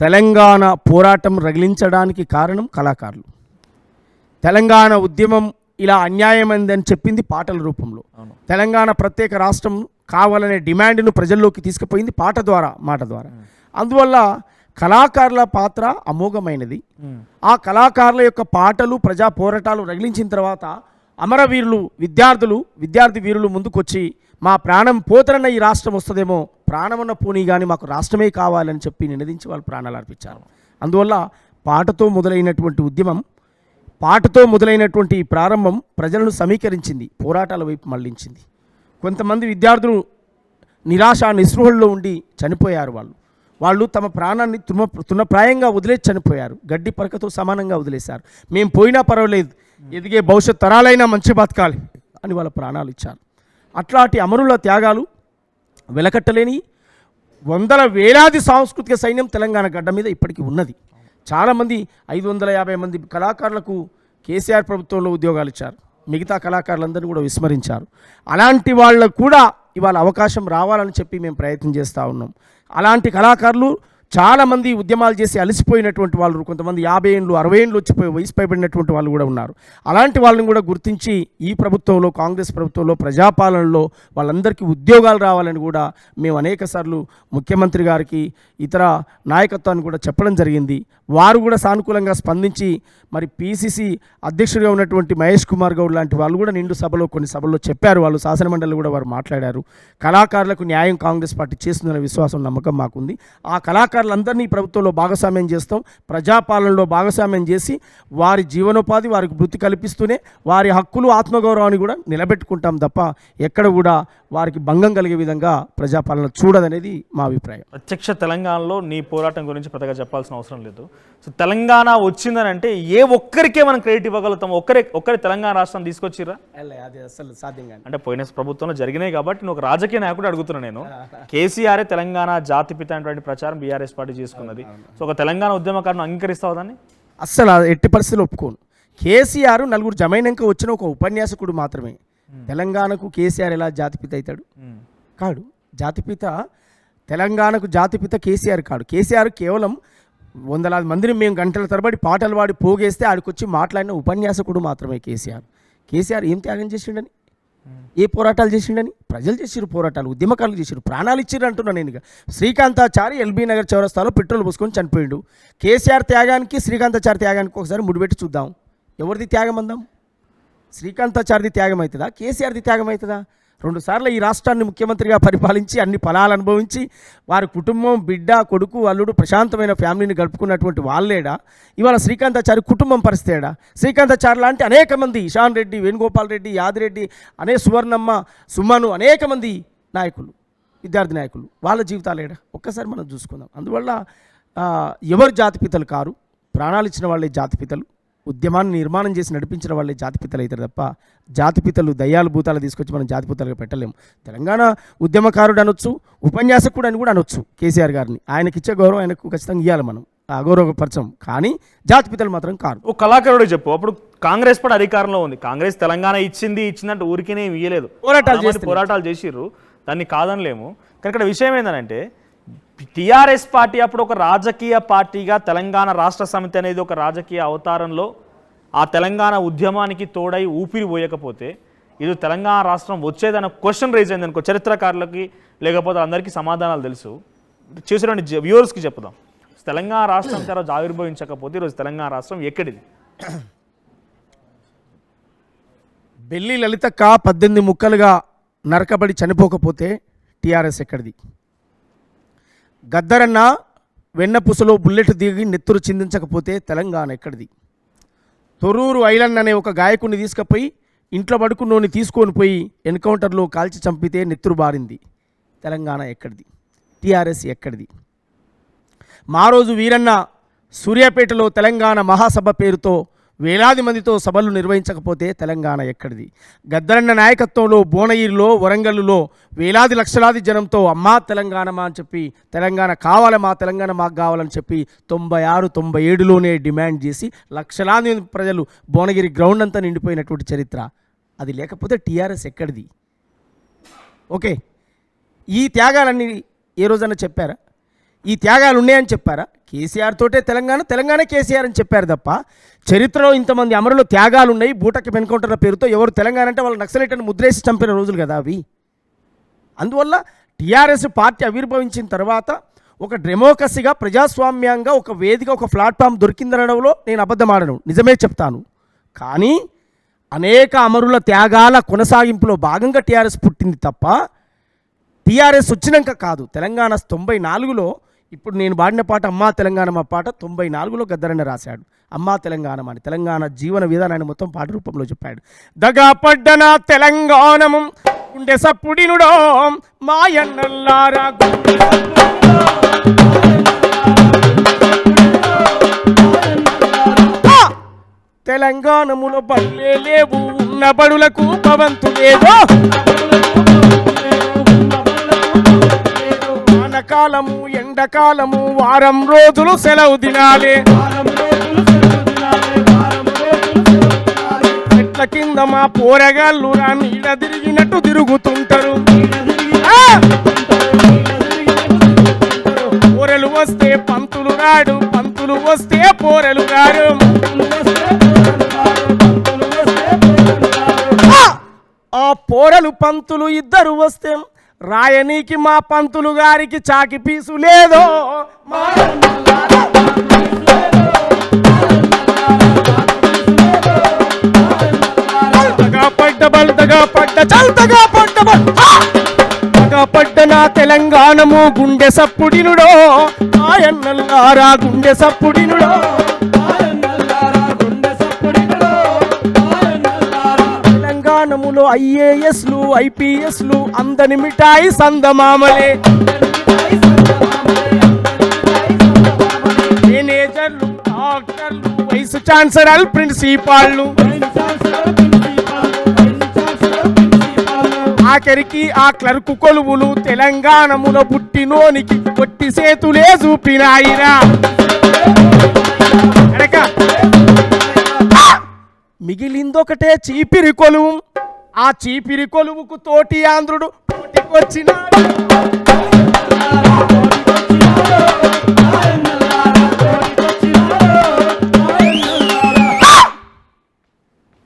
తెలంగాణ పోరాటం రగిలించడానికి కారణం కళాకారులు. తెలంగాణ ఉద్యమం ఇలా అన్యాయమైందని చెప్పింది పాటల రూపంలో. తెలంగాణ ప్రత్యేక రాష్ట్రం కావాలనే డిమాండ్ను ప్రజల్లోకి తీసుకుపోయింది పాట ద్వారా, మాట ద్వారా. అందువల్ల కళాకారుల పాత్ర అమోఘమైనది. ఆ కళాకారుల యొక్క పాటలు, ప్రజా పోరాటాలు రగిలించిన తర్వాత అమరవీరులు, విద్యార్థి వీరులు ముందుకొచ్చి మా ప్రాణం పోతరన్న ఈ రాష్ట్రం వస్తుందేమో, ప్రాణమున్న పోనీ కానీ మాకు రాష్ట్రమే కావాలని చెప్పి నినదించి వాళ్ళు ప్రాణాలు అర్పించారు. అందువల్ల పాటతో మొదలైనటువంటి ఉద్యమం, పాటతో మొదలైనటువంటి ఈ ప్రారంభం ప్రజలను సమీకరించింది, పోరాటాల వైపు మళ్లించింది. కొంతమంది విద్యార్థులు నిరాశ నిస్పృహల్లో ఉండి చనిపోయారు. వాళ్ళు తమ ప్రాణాన్ని తృణప్రాయంగా వదిలేసి చనిపోయారు. గడ్డి పరకతో సమానంగా వదిలేశారు. మేము పోయినా పర్వాలేదు, ఎదిగే భవిష్యత్ తరాలైనా మంచి బతకాలి అని వాళ్ళ ప్రాణాలు ఇచ్చారు. అట్లాంటి అమరుల త్యాగాలు వెలకట్టలేని వేలాది సాంస్కృతిక సైన్యం తెలంగాణ గడ్డ మీద ఇప్పటికీ ఉన్నది. చాలామంది 550 మంది కళాకారులకు కేసీఆర్ ప్రభుత్వంలో ఉద్యోగాలు ఇచ్చారు. మిగతా కళాకారులందరినీ కూడా విస్మరించారు. అలాంటి వాళ్ళకు కూడా ఇవాళ అవకాశం రావాలని చెప్పి మేము ప్రయత్నం చేస్తూ ఉన్నాం. అలాంటి కళాకారులు చాలామంది ఉద్యమాలు చేసి అలసిపోయినటువంటి వాళ్ళు, కొంతమంది 50 ఏళ్ళు 60 ఏళ్ళు వచ్చిపోయి వయసు పైబడినటువంటి వాళ్ళు కూడా ఉన్నారు. అలాంటి వాళ్ళని కూడా గుర్తించి ఈ ప్రభుత్వంలో, కాంగ్రెస్ ప్రభుత్వంలో, ప్రజాపాలనలో వాళ్ళందరికీ ఉద్యోగాలు రావాలని కూడా మేము అనేకసార్లు ముఖ్యమంత్రి గారికి, ఇతర నాయకత్వాన్ని కూడా చెప్పడం జరిగింది. వారు కూడా సానుకూలంగా స్పందించి మరి పిసిసి అధ్యక్షుడిగా ఉన్నటువంటి మహేష్ కుమార్ గౌడ్ లాంటి వాళ్ళు కూడా నిండు సభలో, కొన్ని సభల్లో చెప్పారు. వాళ్ళు శాసనమండలిలో కూడా వారు మాట్లాడారు. కళాకారులకు న్యాయం కాంగ్రెస్ పార్టీ చేస్తుందనే విశ్వాసం, నమ్మకం మాకుంది. ఆ కళాకారులందరినీ ప్రభుత్వంలో భాగస్వామ్యం చేస్తాం. ప్రజాపాలనలో భాగస్వామ్యం చేసి వారి జీవనోపాధి, వారికి వృత్తి కల్పిస్తూనే వారి హక్కులు, ఆత్మగౌరవాన్ని కూడా నిలబెట్టుకుంటాం తప్ప ఎక్కడ కూడా వారికి భంగం కలిగే విధంగా ప్రజాపాలన చూడదనేది మా అభిప్రాయం. ప్రత్యక్ష తెలంగాణలో నీ పోరాటం గురించి పెద్దగా చెప్పాల్సిన అవసరం లేదు. సో తెలంగాణ వచ్చిందని అంటే ఏ ఒక్కరికే మనం క్రెడిట్ ఇవ్వగలుగుతాం? ఒక్కరి తెలంగాణ రాష్ట్రం తీసుకొచ్చిరా? అది అసలు సాధ్యంగా అంటే పోయిన ప్రభుత్వంలో జరిగినాయి కాబట్టి నువ్వు ఒక రాజకీయ నాయకుడు అడుగుతున్నా నేను. కేసీఆర్ తెలంగాణ జాతిపిత అనేటువంటి ప్రచారం బీఆర్ఎస్ పార్టీ చేసుకున్నది. సో ఒక తెలంగాణ ఉద్యమకారుని అంగీకరిస్తావు దాన్ని? అస్సలు ఎట్టి పరిస్థితులు ఒప్పుకోను. కేసీఆర్ నలుగురు జమైనాక వచ్చిన ఒక ఉపన్యాసకుడు మాత్రమే. తెలంగాణకు కేసీఆర్ ఎలా జాతిపిత అవుతాడు? కాడు. జాతిపిత, తెలంగాణకు జాతిపిత కేసీఆర్ కాడు. కేసీఆర్ కేవలం 100 మందిని మేము గంటల తరబడి పాటలు పాడి పోగేస్తే ఆడికొచ్చి మాట్లాడిన ఉపన్యాసకుడు మాత్రమే కేసీఆర్ ఏం త్యాగం చేసిండని, ఏ పోరాటాలు చేసిండని? ప్రజలు చేసిరు పోరాటాలు, ఉద్యమకారులు చేసిరు, ప్రాణాలు ఇచ్చిర్రు అంటున్నాను నేను. శ్రీకాంతాచారి ఎల్బీ నగర్ చౌరస్తాలో పెట్రోల్ పోసుకొని చనిపోయిండు. కేసీఆర్ త్యాగానికి, శ్రీకాంతాచారి త్యాగానికి ఒకసారి ముడిపెట్టి చూద్దాం. ఎవరిది త్యాగం అందాం? శ్రీకాంతాచారిది త్యాగం అవుతుందా? కేసీఆర్ది త్యాగం అవుతుందా? రెండుసార్లు ఈ రాష్ట్రాన్ని ముఖ్యమంత్రిగా పరిపాలించి అన్ని ఫలాలు అనుభవించి వారి కుటుంబం బిడ్డ కొడుకు అల్లుడు ప్రశాంతమైన ఫ్యామిలీని గడుపుకున్నటువంటి వాళ్ళేడా ఇవాళ శ్రీకాంతాచారి కుటుంబం పరిస్థితేడా? శ్రీకాంతాచారి లాంటి అనేక మంది ఇషాన్ రెడ్డి, వేణుగోపాల్ రెడ్డి, యాదిరెడ్డి, సువర్ణమ్మ, సుమను, అనేక మంది నాయకులు, విద్యార్థి నాయకులు, వాళ్ళ జీవితాలేడా ఒక్కసారి మనం చూసుకుందాం. అందువల్ల ఎవరు జాతిపితలు కారు, ప్రాణాలు ఇచ్చిన వాళ్ళే జాతిపితలు, ఉద్యమాన్ని నిర్మాణం చేసి నడిపించిన వాళ్ళే జాతిపితలు అవుతారు తప్ప జాతిపితలు దయ్యాలు భూతాలు తీసుకొచ్చి మనం జాతిపితలుగా పెట్టలేము. తెలంగాణ ఉద్యమకారుడు అనొచ్చు, ఉపన్యాసకుడు అని కూడా అనొచ్చు కేసీఆర్ గారిని. ఆయనకిచ్చే గౌరవం ఆయనకు ఖచ్చితంగా ఇవ్వాలి, మనం అగౌరవపరచం. కానీ జాతిపితలు మాత్రం కారు. ఓ కళాకారుడు చెప్పు, అప్పుడు కాంగ్రెస్ కూడా అధికారంలో ఉంది, కాంగ్రెస్ తెలంగాణ ఇచ్చిందంటే ఊరికేనే ఇయ్యలేదు, పోరాటాలు చేసిర్రు, దాన్ని కాదనలేము. కానీ ఇక్కడ విషయం ఏంటంటే టీఆర్ఎస్ పార్టీ అప్పుడు ఒక రాజకీయ పార్టీగా తెలంగాణ రాష్ట్ర సమితి అనేది ఒక రాజకీయ అవతారంలో ఆ తెలంగాణ ఉద్యమానికి తోడై ఊపిరి పోయకపోతే ఇది తెలంగాణ రాష్ట్రం వచ్చేదన్న క్వశ్చన్ రేజ్ అయింది అనుకో, చరిత్రకారులకి లేకపోతే అందరికీ సమాధానాలు తెలుసు, చూసినటువంటి వ్యూవర్స్కి చెప్దాం. తెలంగాణ రాష్ట్రం తర్వాత ఆవిర్భవించకపోతే ఈరోజు తెలంగాణ రాష్ట్రం ఎక్కడిది? బెల్లి లలితక్క 18 ముక్కలుగా నరకబడి చనిపోకపోతే టీఆర్ఎస్ ఎక్కడిది? గద్దరన్న వెన్నపూసలో బుల్లెట్ దిగి నెత్తురు చిందించకపోతే తెలంగాణ ఎక్కడిది? తొర్రూరు ఐలన్ అనే ఒక గాయకుడిని తీసుకుపోయి ఇంట్లో పడుకున్నోని తీసుకొని పోయి ఎన్కౌంటర్లో కాల్చి చంపితే నెత్తురు బారింది, తెలంగాణ ఎక్కడిది? టీఆర్ఎస్ ఎక్కడిది? మా రోజు వీరన్న సూర్యాపేటలో తెలంగాణ మహాసభ పేరుతో వేలాది మందితో సభలు నిర్వహించకపోతే తెలంగాణ ఎక్కడిది? గద్దరన్న నాయకత్వంలో భువనగిరిలో, వరంగల్లో వేలాది లక్షలాది జనంతో అమ్మా తెలంగాణమా అని చెప్పి తెలంగాణ కావాలి, మా తెలంగాణ మాకు కావాలని చెప్పి 96, 97లోనే డిమాండ్ చేసి లక్షలాది ప్రజలు భువనగిరి గ్రౌండ్ అంతా నిండిపోయినటువంటి చరిత్ర. అది లేకపోతే టీఆర్ఎస్ ఎక్కడిది? ఓకే, ఈ త్యాగాలన్నీ ఏ రోజన్నా చెప్పారా? ఈ త్యాగాలు ఉన్నాయని చెప్పారా? కేసీఆర్ తోటే తెలంగాణ కేసీఆర్ అని చెప్పారు తప్ప చరిత్రలో ఇంతమంది అమరులు త్యాగాలు ఉన్నాయి. బూటకి ఎన్కౌంటర్ల పేరుతో ఎవరు తెలంగాణ అంటే వాళ్ళు నక్సలైట్ అని ముద్రేసి చంపిన రోజులు కదా అవి. అందువల్ల టీఆర్ఎస్ పార్టీ ఆవిర్భవించిన తర్వాత ఒక డెమోక్రసీగా, ప్రజాస్వామ్యంగా ఒక వేదిక, ఒక ప్లాట్ఫామ్ దొరికిందనడంలో నేను అబద్ధం ఆడను, నిజమే చెప్తాను. కానీ అనేక అమరుల త్యాగాల కొనసాగింపులో భాగంగా టీఆర్ఎస్ పుట్టింది తప్ప టీఆర్ఎస్ వచ్చినాక కాదు. తెలంగాణ 94లో ఇప్పుడు నేను పాడిన పాట అమ్మా తెలంగాణ మా పాట 94లో గద్దరన్న రాశాడు. అమ్మా తెలంగాణ అని తెలంగాణ జీవన విధానాన్ని మొత్తం పాట రూపంలో చెప్పాడు. దగా పడ్డన తెలంగాణము గుండె సప్పుడినుడో మాయన్నల్లారా, తెలంగాణములో బళ్ళే లేవు, ఉన్న బడులకు భవంతు లేదో, వానకాలము ఎండకాలము వారం రోజులు సెలవు దినాలే, చెట్ల కింద మా పోరగాళ్ళు నీడ తిరిగినట్టు తిరుగుతుంటారు. పోరెలు వస్తే పంతులు రాడు, పంతులు వస్తే పోరెలు రాడు. ఆ పోరెలు పంతులు ఇద్దరు వస్తే రాయనీకి మా పంతులు గారికి చాకి పీసు లేదో, పడ్డ నా తెలంగాణము గుండె సప్పుడినుడో ఆయన్నల్లారా, గుండె సప్పుడినుడో. తెలంగాణములో IASలు IPSలు అందని మిఠాయి సందమామలే, మేనేజర్లు డాక్టర్లు వైస్ ఛాన్సలర్ ప్రిన్సిపాల్లు, ఆఖరికి ఆ క్లర్కు కొలువులు తెలంగాణములో పుట్టినోనికి కొట్టి చేతులే చూపినాయిరా. మిగిలిందొకటే చీపిరి కొలువు, ఆ చీపిరి కొలువుకు తోటి ఆంధ్రుడు పోటీకొచ్చినాడు.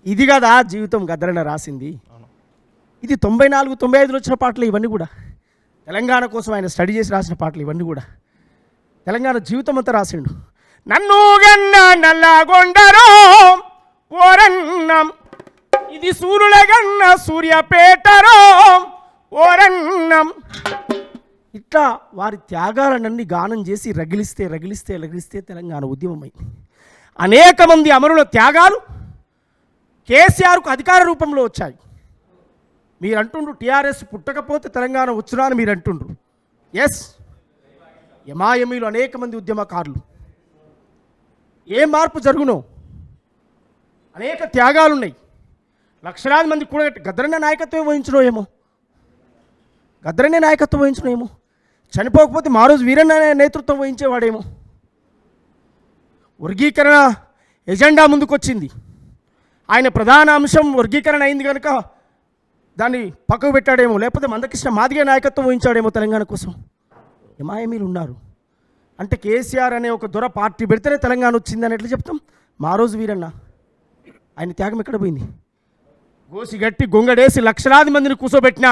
ఇది కదా జీవితం గద్దరన్న రాసింది. ఇది 94, 95లో వచ్చిన పాటలు ఇవన్నీ కూడా. తెలంగాణ కోసం ఆయన స్టడీ చేసి రాసిన పాటలు ఇవన్నీ కూడా. తెలంగాణ జీవితం అంతా రాసిండు. నన్ను గన్న నల్లగొండరో పోరన్నం ఇది సూర్యులగన్న సూర్యపేటరో ఓరన్నం. ఇట్లా వారి త్యాగాలన్నీ గానం చేసి రగిలిస్తే రగిలిస్తే రగిలిస్తే తెలంగాణ ఉద్యమమై అనేక మంది అమరుల త్యాగాలు కేసీఆర్కు అధికార రూపంలో వచ్చాయి. మీరు అంటుండ్రు టీఆర్ఎస్ పుట్టకపోతే తెలంగాణ వచ్చునా అని మీరు అంటుండ్రు. ఎస్, యమాయమీలు అనేక మంది ఉద్యమకారులు. ఏ మార్పు జరుగునో అనేక త్యాగాలున్నాయి. లక్షలాది మంది కూడా గద్దరనే నాయకత్వం వహించడో ఏమో, గద్దరనే నాయకత్వం వహించడం ఏమో, చనిపోకపోతే మా రోజు వీరన్న నేతృత్వం వహించేవాడేమో. వర్గీకరణ ఎజెండా ముందుకొచ్చింది. ఆయన ప్రధాన అంశం వర్గీకరణ అయింది కనుక దాన్ని పక్కకు పెట్టాడేమో, లేకపోతే మందకృష్ణ మాదిగ నాయకత్వం వహించాడేమో తెలంగాణ కోసం. యమాయమీలు ఉన్నారు. అంటే కేసీఆర్ అనే ఒక దొర పార్టీ పెడితేనే తెలంగాణ వచ్చిందని ఎట్లా చెప్తాం? మా రోజు వీరన్న ఆయన త్యాగం ఎక్కడ పోయింది? గోసి గట్టి గొంగడేసి లక్షలాది మందిని కూర్చోబెట్టినా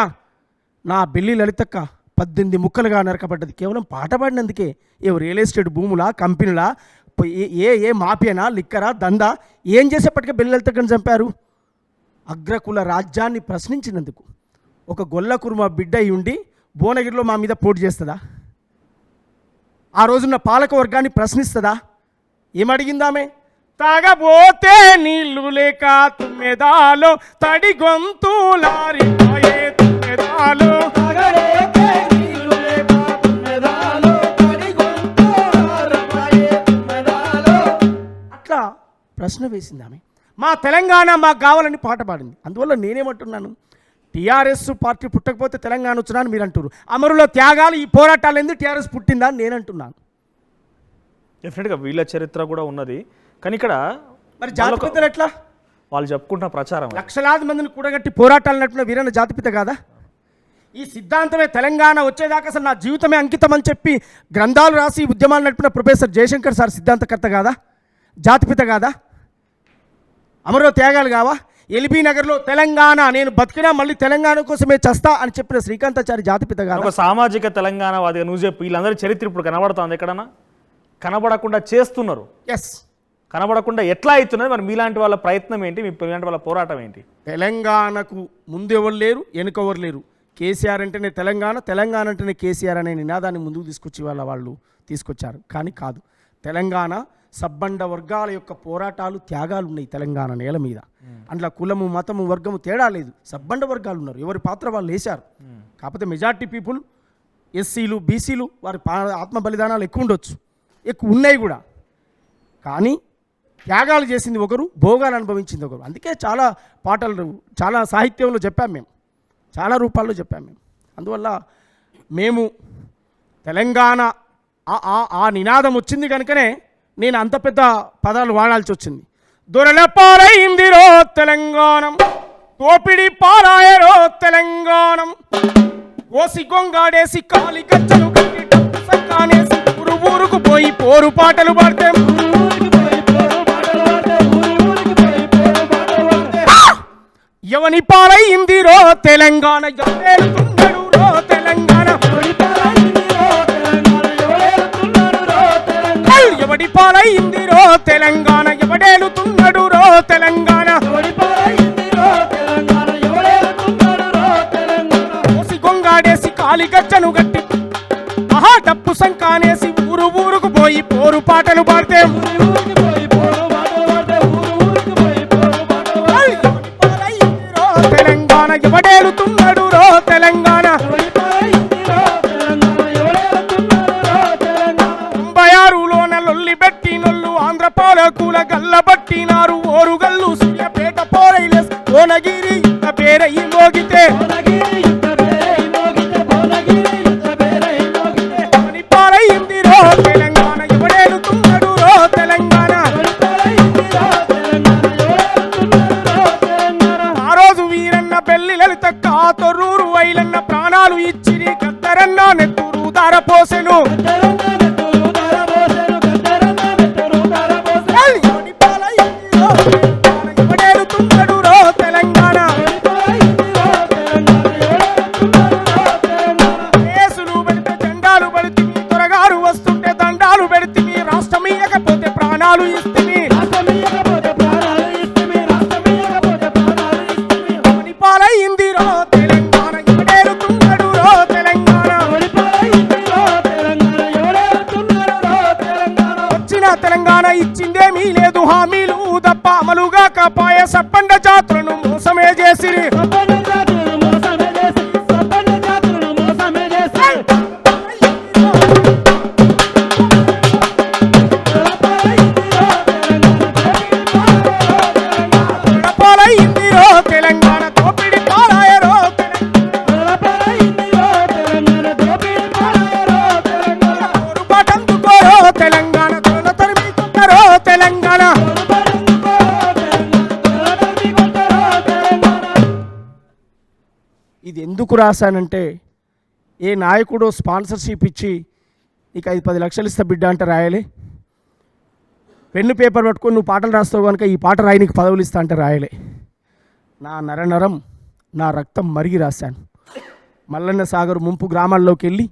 నా బెల్లి లలితక్క 18 ముక్కలుగా నరకబడ్డది కేవలం పాట పాడినందుకే. ఏ రియల్ ఎస్టేట్ భూములా, కంపెనీలా, ఏ మాఫియానా, లిక్కరా, దందా ఏం చేసేప్పటికే బెల్లి లలితక్కని చంపారు? అగ్రకుల రాజ్యాన్ని ప్రశ్నించినందుకు. ఒక గొల్ల కుర్మ బిడ్డ అయి ఉండి భువనగిరిలో మా మీద పోటీ చేస్తుందా? ఆ రోజున్న పాలక వర్గాన్ని ప్రశ్నిస్తుందా? ఏమడిగిందామే? తాగబోతే నీళ్లు లేక తుమ్మెదాలో తడి గొంతులారిపోయే తుమ్మెదాలో. అట్లా ప్రశ్న వేసింది ఆమె. మా తెలంగాణ మాకు కావాలని పాట పాడింది. అందువల్ల నేనేమంటున్నాను, టీఆర్ఎస్ పార్టీ పుట్టకపోతే తెలంగాణ వచ్చినా అని మీరు అంటారు. అమరుల త్యాగాలు ఈ పోరాటాలు ఎందుకు టీఆర్ఎస్ పుట్టిందా అని నేను అంటున్నాను. డెఫినెట్గా వీళ్ళ చరిత్ర కూడా ఉన్నది. కానీ ఇక్కడ మరి జాతిపితలు ఎట్లా? వాళ్ళు చెప్పుకుంటున్న ప్రచారం లక్షలాది మందిని కూడగట్టి పోరాటాలు నడిపిన వీరన్న జాతిపిత కాదా? ఈ సిద్ధాంతమే తెలంగాణ వచ్చేదాకా అసలు నా జీవితమే అంకితం అని చెప్పి గ్రంథాలు రాసి ఉద్యమాలు నడిపిన ప్రొఫెసర్ జయశంకర్ సార్ సిద్ధాంతకర్త కాదా? జాతిపిత కాదా? అమరో త్యాగాలు కావా? ఎల్బీ నగర్లో తెలంగాణ నేను బతికినా మళ్ళీ తెలంగాణ కోసమే చస్తా అని చెప్పిన శ్రీకాంతాచారి జాతిపిత కాదా? ఒక సామాజిక తెలంగాణ వాదిగా నువ్వు చెప్పు. వీళ్ళందరి చరిత్ర ఇప్పుడు కనబడుతుంది ఎక్కడన్నా? కనబడకుండా చేస్తున్నారు. ఎస్, కనబడకుండా ఎట్లా అవుతున్నది? మరి మీలాంటి వాళ్ళ ప్రయత్నం ఏంటి? మీలాంటి వాళ్ళ పోరాటం ఏంటి? తెలంగాణకు ముందెవరు లేరు, వెనుకెవరు లేరు. కేసీఆర్ అంటేనే తెలంగాణ, తెలంగాణ అంటేనే కేసీఆర్ అనే నినాదాన్ని ముందుకు తీసుకొచ్చి వాళ్ళు తీసుకొచ్చారు. కానీ కాదు, తెలంగాణ సబ్బండ వర్గాల యొక్క పోరాటాలు, త్యాగాలు ఉన్నాయి తెలంగాణ నేల మీద. అందులో కులము, మతము, వర్గము తేడా లేదు. సబ్బండ వర్గాలు ఉన్నారు, ఎవరి పాత్ర వాళ్ళు వేశారు. కాకపోతే మెజార్టీ పీపుల్ ఎస్సీలు, బీసీలు వారి ఆత్మ బలిదానాలు ఎక్కువ ఉండొచ్చు, ఎక్కువ ఉన్నాయి కూడా. కానీ త్యాగాలు చేసింది ఒకరు, భోగాలు అనుభవించింది ఒకరు. అందుకే చాలా పాటలు, చాలా సాహిత్యంలో చెప్పాం మేము, చాలా రూపాల్లో చెప్పాం మేము. అందువల్ల మేము తెలంగాణ ఆ నినాదం వచ్చింది కనుకనే నేను అంత పెద్ద పదాలు వాడాల్సి వచ్చింది. దొరల పాలైందిరో తెలంగాణం, తోపిడి పారాయరో తెలంగాణం, ఓసి గొంగాడేసి కాలి గచ్చను కట్టి సక్కానేసి ఊరు ఊరుకు పోయి పోరు పాటలు పాడితే ఎవని పాలైందిరో తెలంగాణ, ఎవడేలుతున్నాడు రో తెలంగాణ, ఎవడి పాలైందిరో తెలంగాణ, ఎవడేలుతున్నాడు రో తెలంగాణ, ఓసి గొంగాడేసి కాలి గచ్చను గట్టి మహా డప్పు సంకానేసి ఊరు ఊరుకు పోయి పోరు పాటలు పాడితే తెలంగాణ, ఎవడేలుతున్నాడు రో తెలంగాణ. 96లోన లొల్లి పెట్టినొల్లు ఆంధ్ర పాలకుల గల్ల పట్టినారు. ఓరుగల్లు సూర్యపేట పోరైలేస్ భువనగిరి యుద్ధ పేరయి మోగితే పాలైంది రో తెలంగాణ, ఎవడేలుతున్నాడు అయినా తెలంగాణ ఇచ్చిందేమీ లేదు, హామీలు తప్ప అమలుగా కాపాయ సప్పండ జాతులను మోసమే చేసిరి. పాలైందిరో తెలంగాణ దోపిడి పాలాయరో పాటందుకోరో తెలంగాణ తొల తరిమి కొట్టరో తెలంగాణ. ఇది ఎందుకు రాశానంటే, ఏ నాయకుడు స్పాన్సర్షిప్ ఇచ్చి నీకు 5-10 లక్షలు ఇస్తా బిడ్డ అంటే రాయలే. పెన్ను పేపర్ పట్టుకొని నువ్వు పాటలు రాస్తావు కనుక ఈ పాట రాయి నీకు పదవులు ఇస్తా అంటే రాయలే. నా నరనరం నా రక్తం మరిగి రాశాను. మల్లన్న సాగర్ ముంపు గ్రామాల్లోకి వెళ్ళి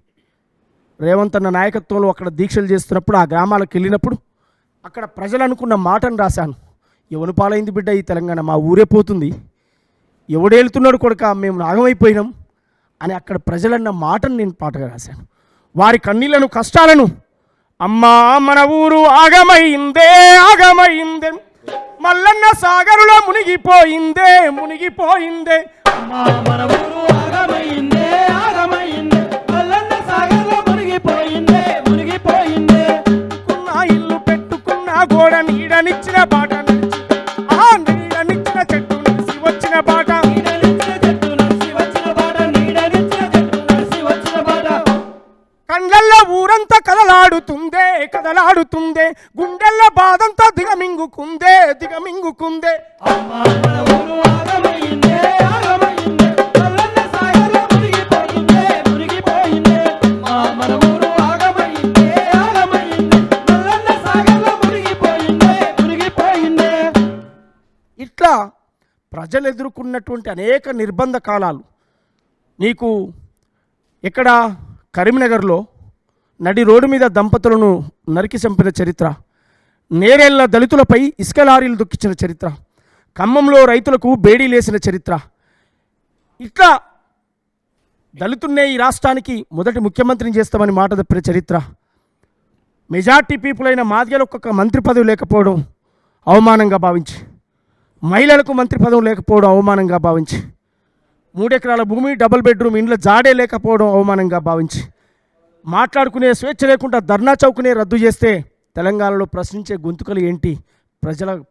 రేవంత్ అన్న నాయకత్వంలో అక్కడ దీక్షలు చేస్తున్నప్పుడు ఆ గ్రామాలకు వెళ్ళినప్పుడు అక్కడ ప్రజలు అనుకున్న మాటను రాశాను. ఎవను పాలైంది బిడ్డ ఈ తెలంగాణ, మా ఊరే పోతుంది, ఎవడేళ్తున్నాడు కొడుక, మేము నాగమైపోయినాం అని అక్కడ ప్రజలన్న మాటను నేను పాటగా రాశాను. వారి కన్నీళ్లను కష్టాలను అమ్మా మన ఊరు ఆగమైందే ఆగమైందే, మల్లన్న సాగరులో మునిగిపోయిందే మునిగిపోయిందే. అమ్మా మన ఊరు ఆగమైందే ఆగమైందే, మల్లన్న సాగరులో మునిగిపోయిందే మునిగిపోయిందే. కున్న ఇల్లు పెట్టుకున్న గోడ నీడనిచ్చిన బాట నడిచి, ఆ నీడనిచ్చిన చెట్టు నడిచి వచ్చిన బాట, కండ్లల్లో ఊరంతా కదలాడుతుందే కదలాడుతుందే, గుండెల్లో బాధంతా దిగమింగుకుందే దిగమింగుకుందే. ఇట్లా ప్రజలు ఎదుర్కొన్నటువంటి అనేక నిర్బంధ కాలాలు. నీకు ఇక్కడ కరీంనగర్లో నడి రోడ్డు మీద దంపతులను నరికి చంపిన చరిత్ర, నేరేళ్ల దళితులపై ఇసుక లారీలు దొక్కించిన చరిత్ర, ఖమ్మంలో రైతులకు బేడీ లేసిన చరిత్ర. ఇట్లా దళితున్నే ఈ రాష్ట్రానికి మొదటి ముఖ్యమంత్రిని చేస్తామని మాట తప్పిన చరిత్ర. మెజార్టీ పీపుల్ అయిన మాదిగలకు ఒక మంత్రి పదవి లేకపోవడం అవమానంగా భావించి, మహిళలకు మంత్రి పదవి లేకపోవడం అవమానంగా భావించి, 3 ఎకరాల భూమి డబుల్ బెడ్రూమ్ ఇండ్ల జాడే లేకపోవడం అవమానంగా భావించి, మాట్లాడుకునే స్వేచ్ఛ లేకుండా ధర్నా చౌక్నే రద్దు చేస్తే తెలంగాణలో ప్రశ్నించే గొంతుకలు ఏంటి,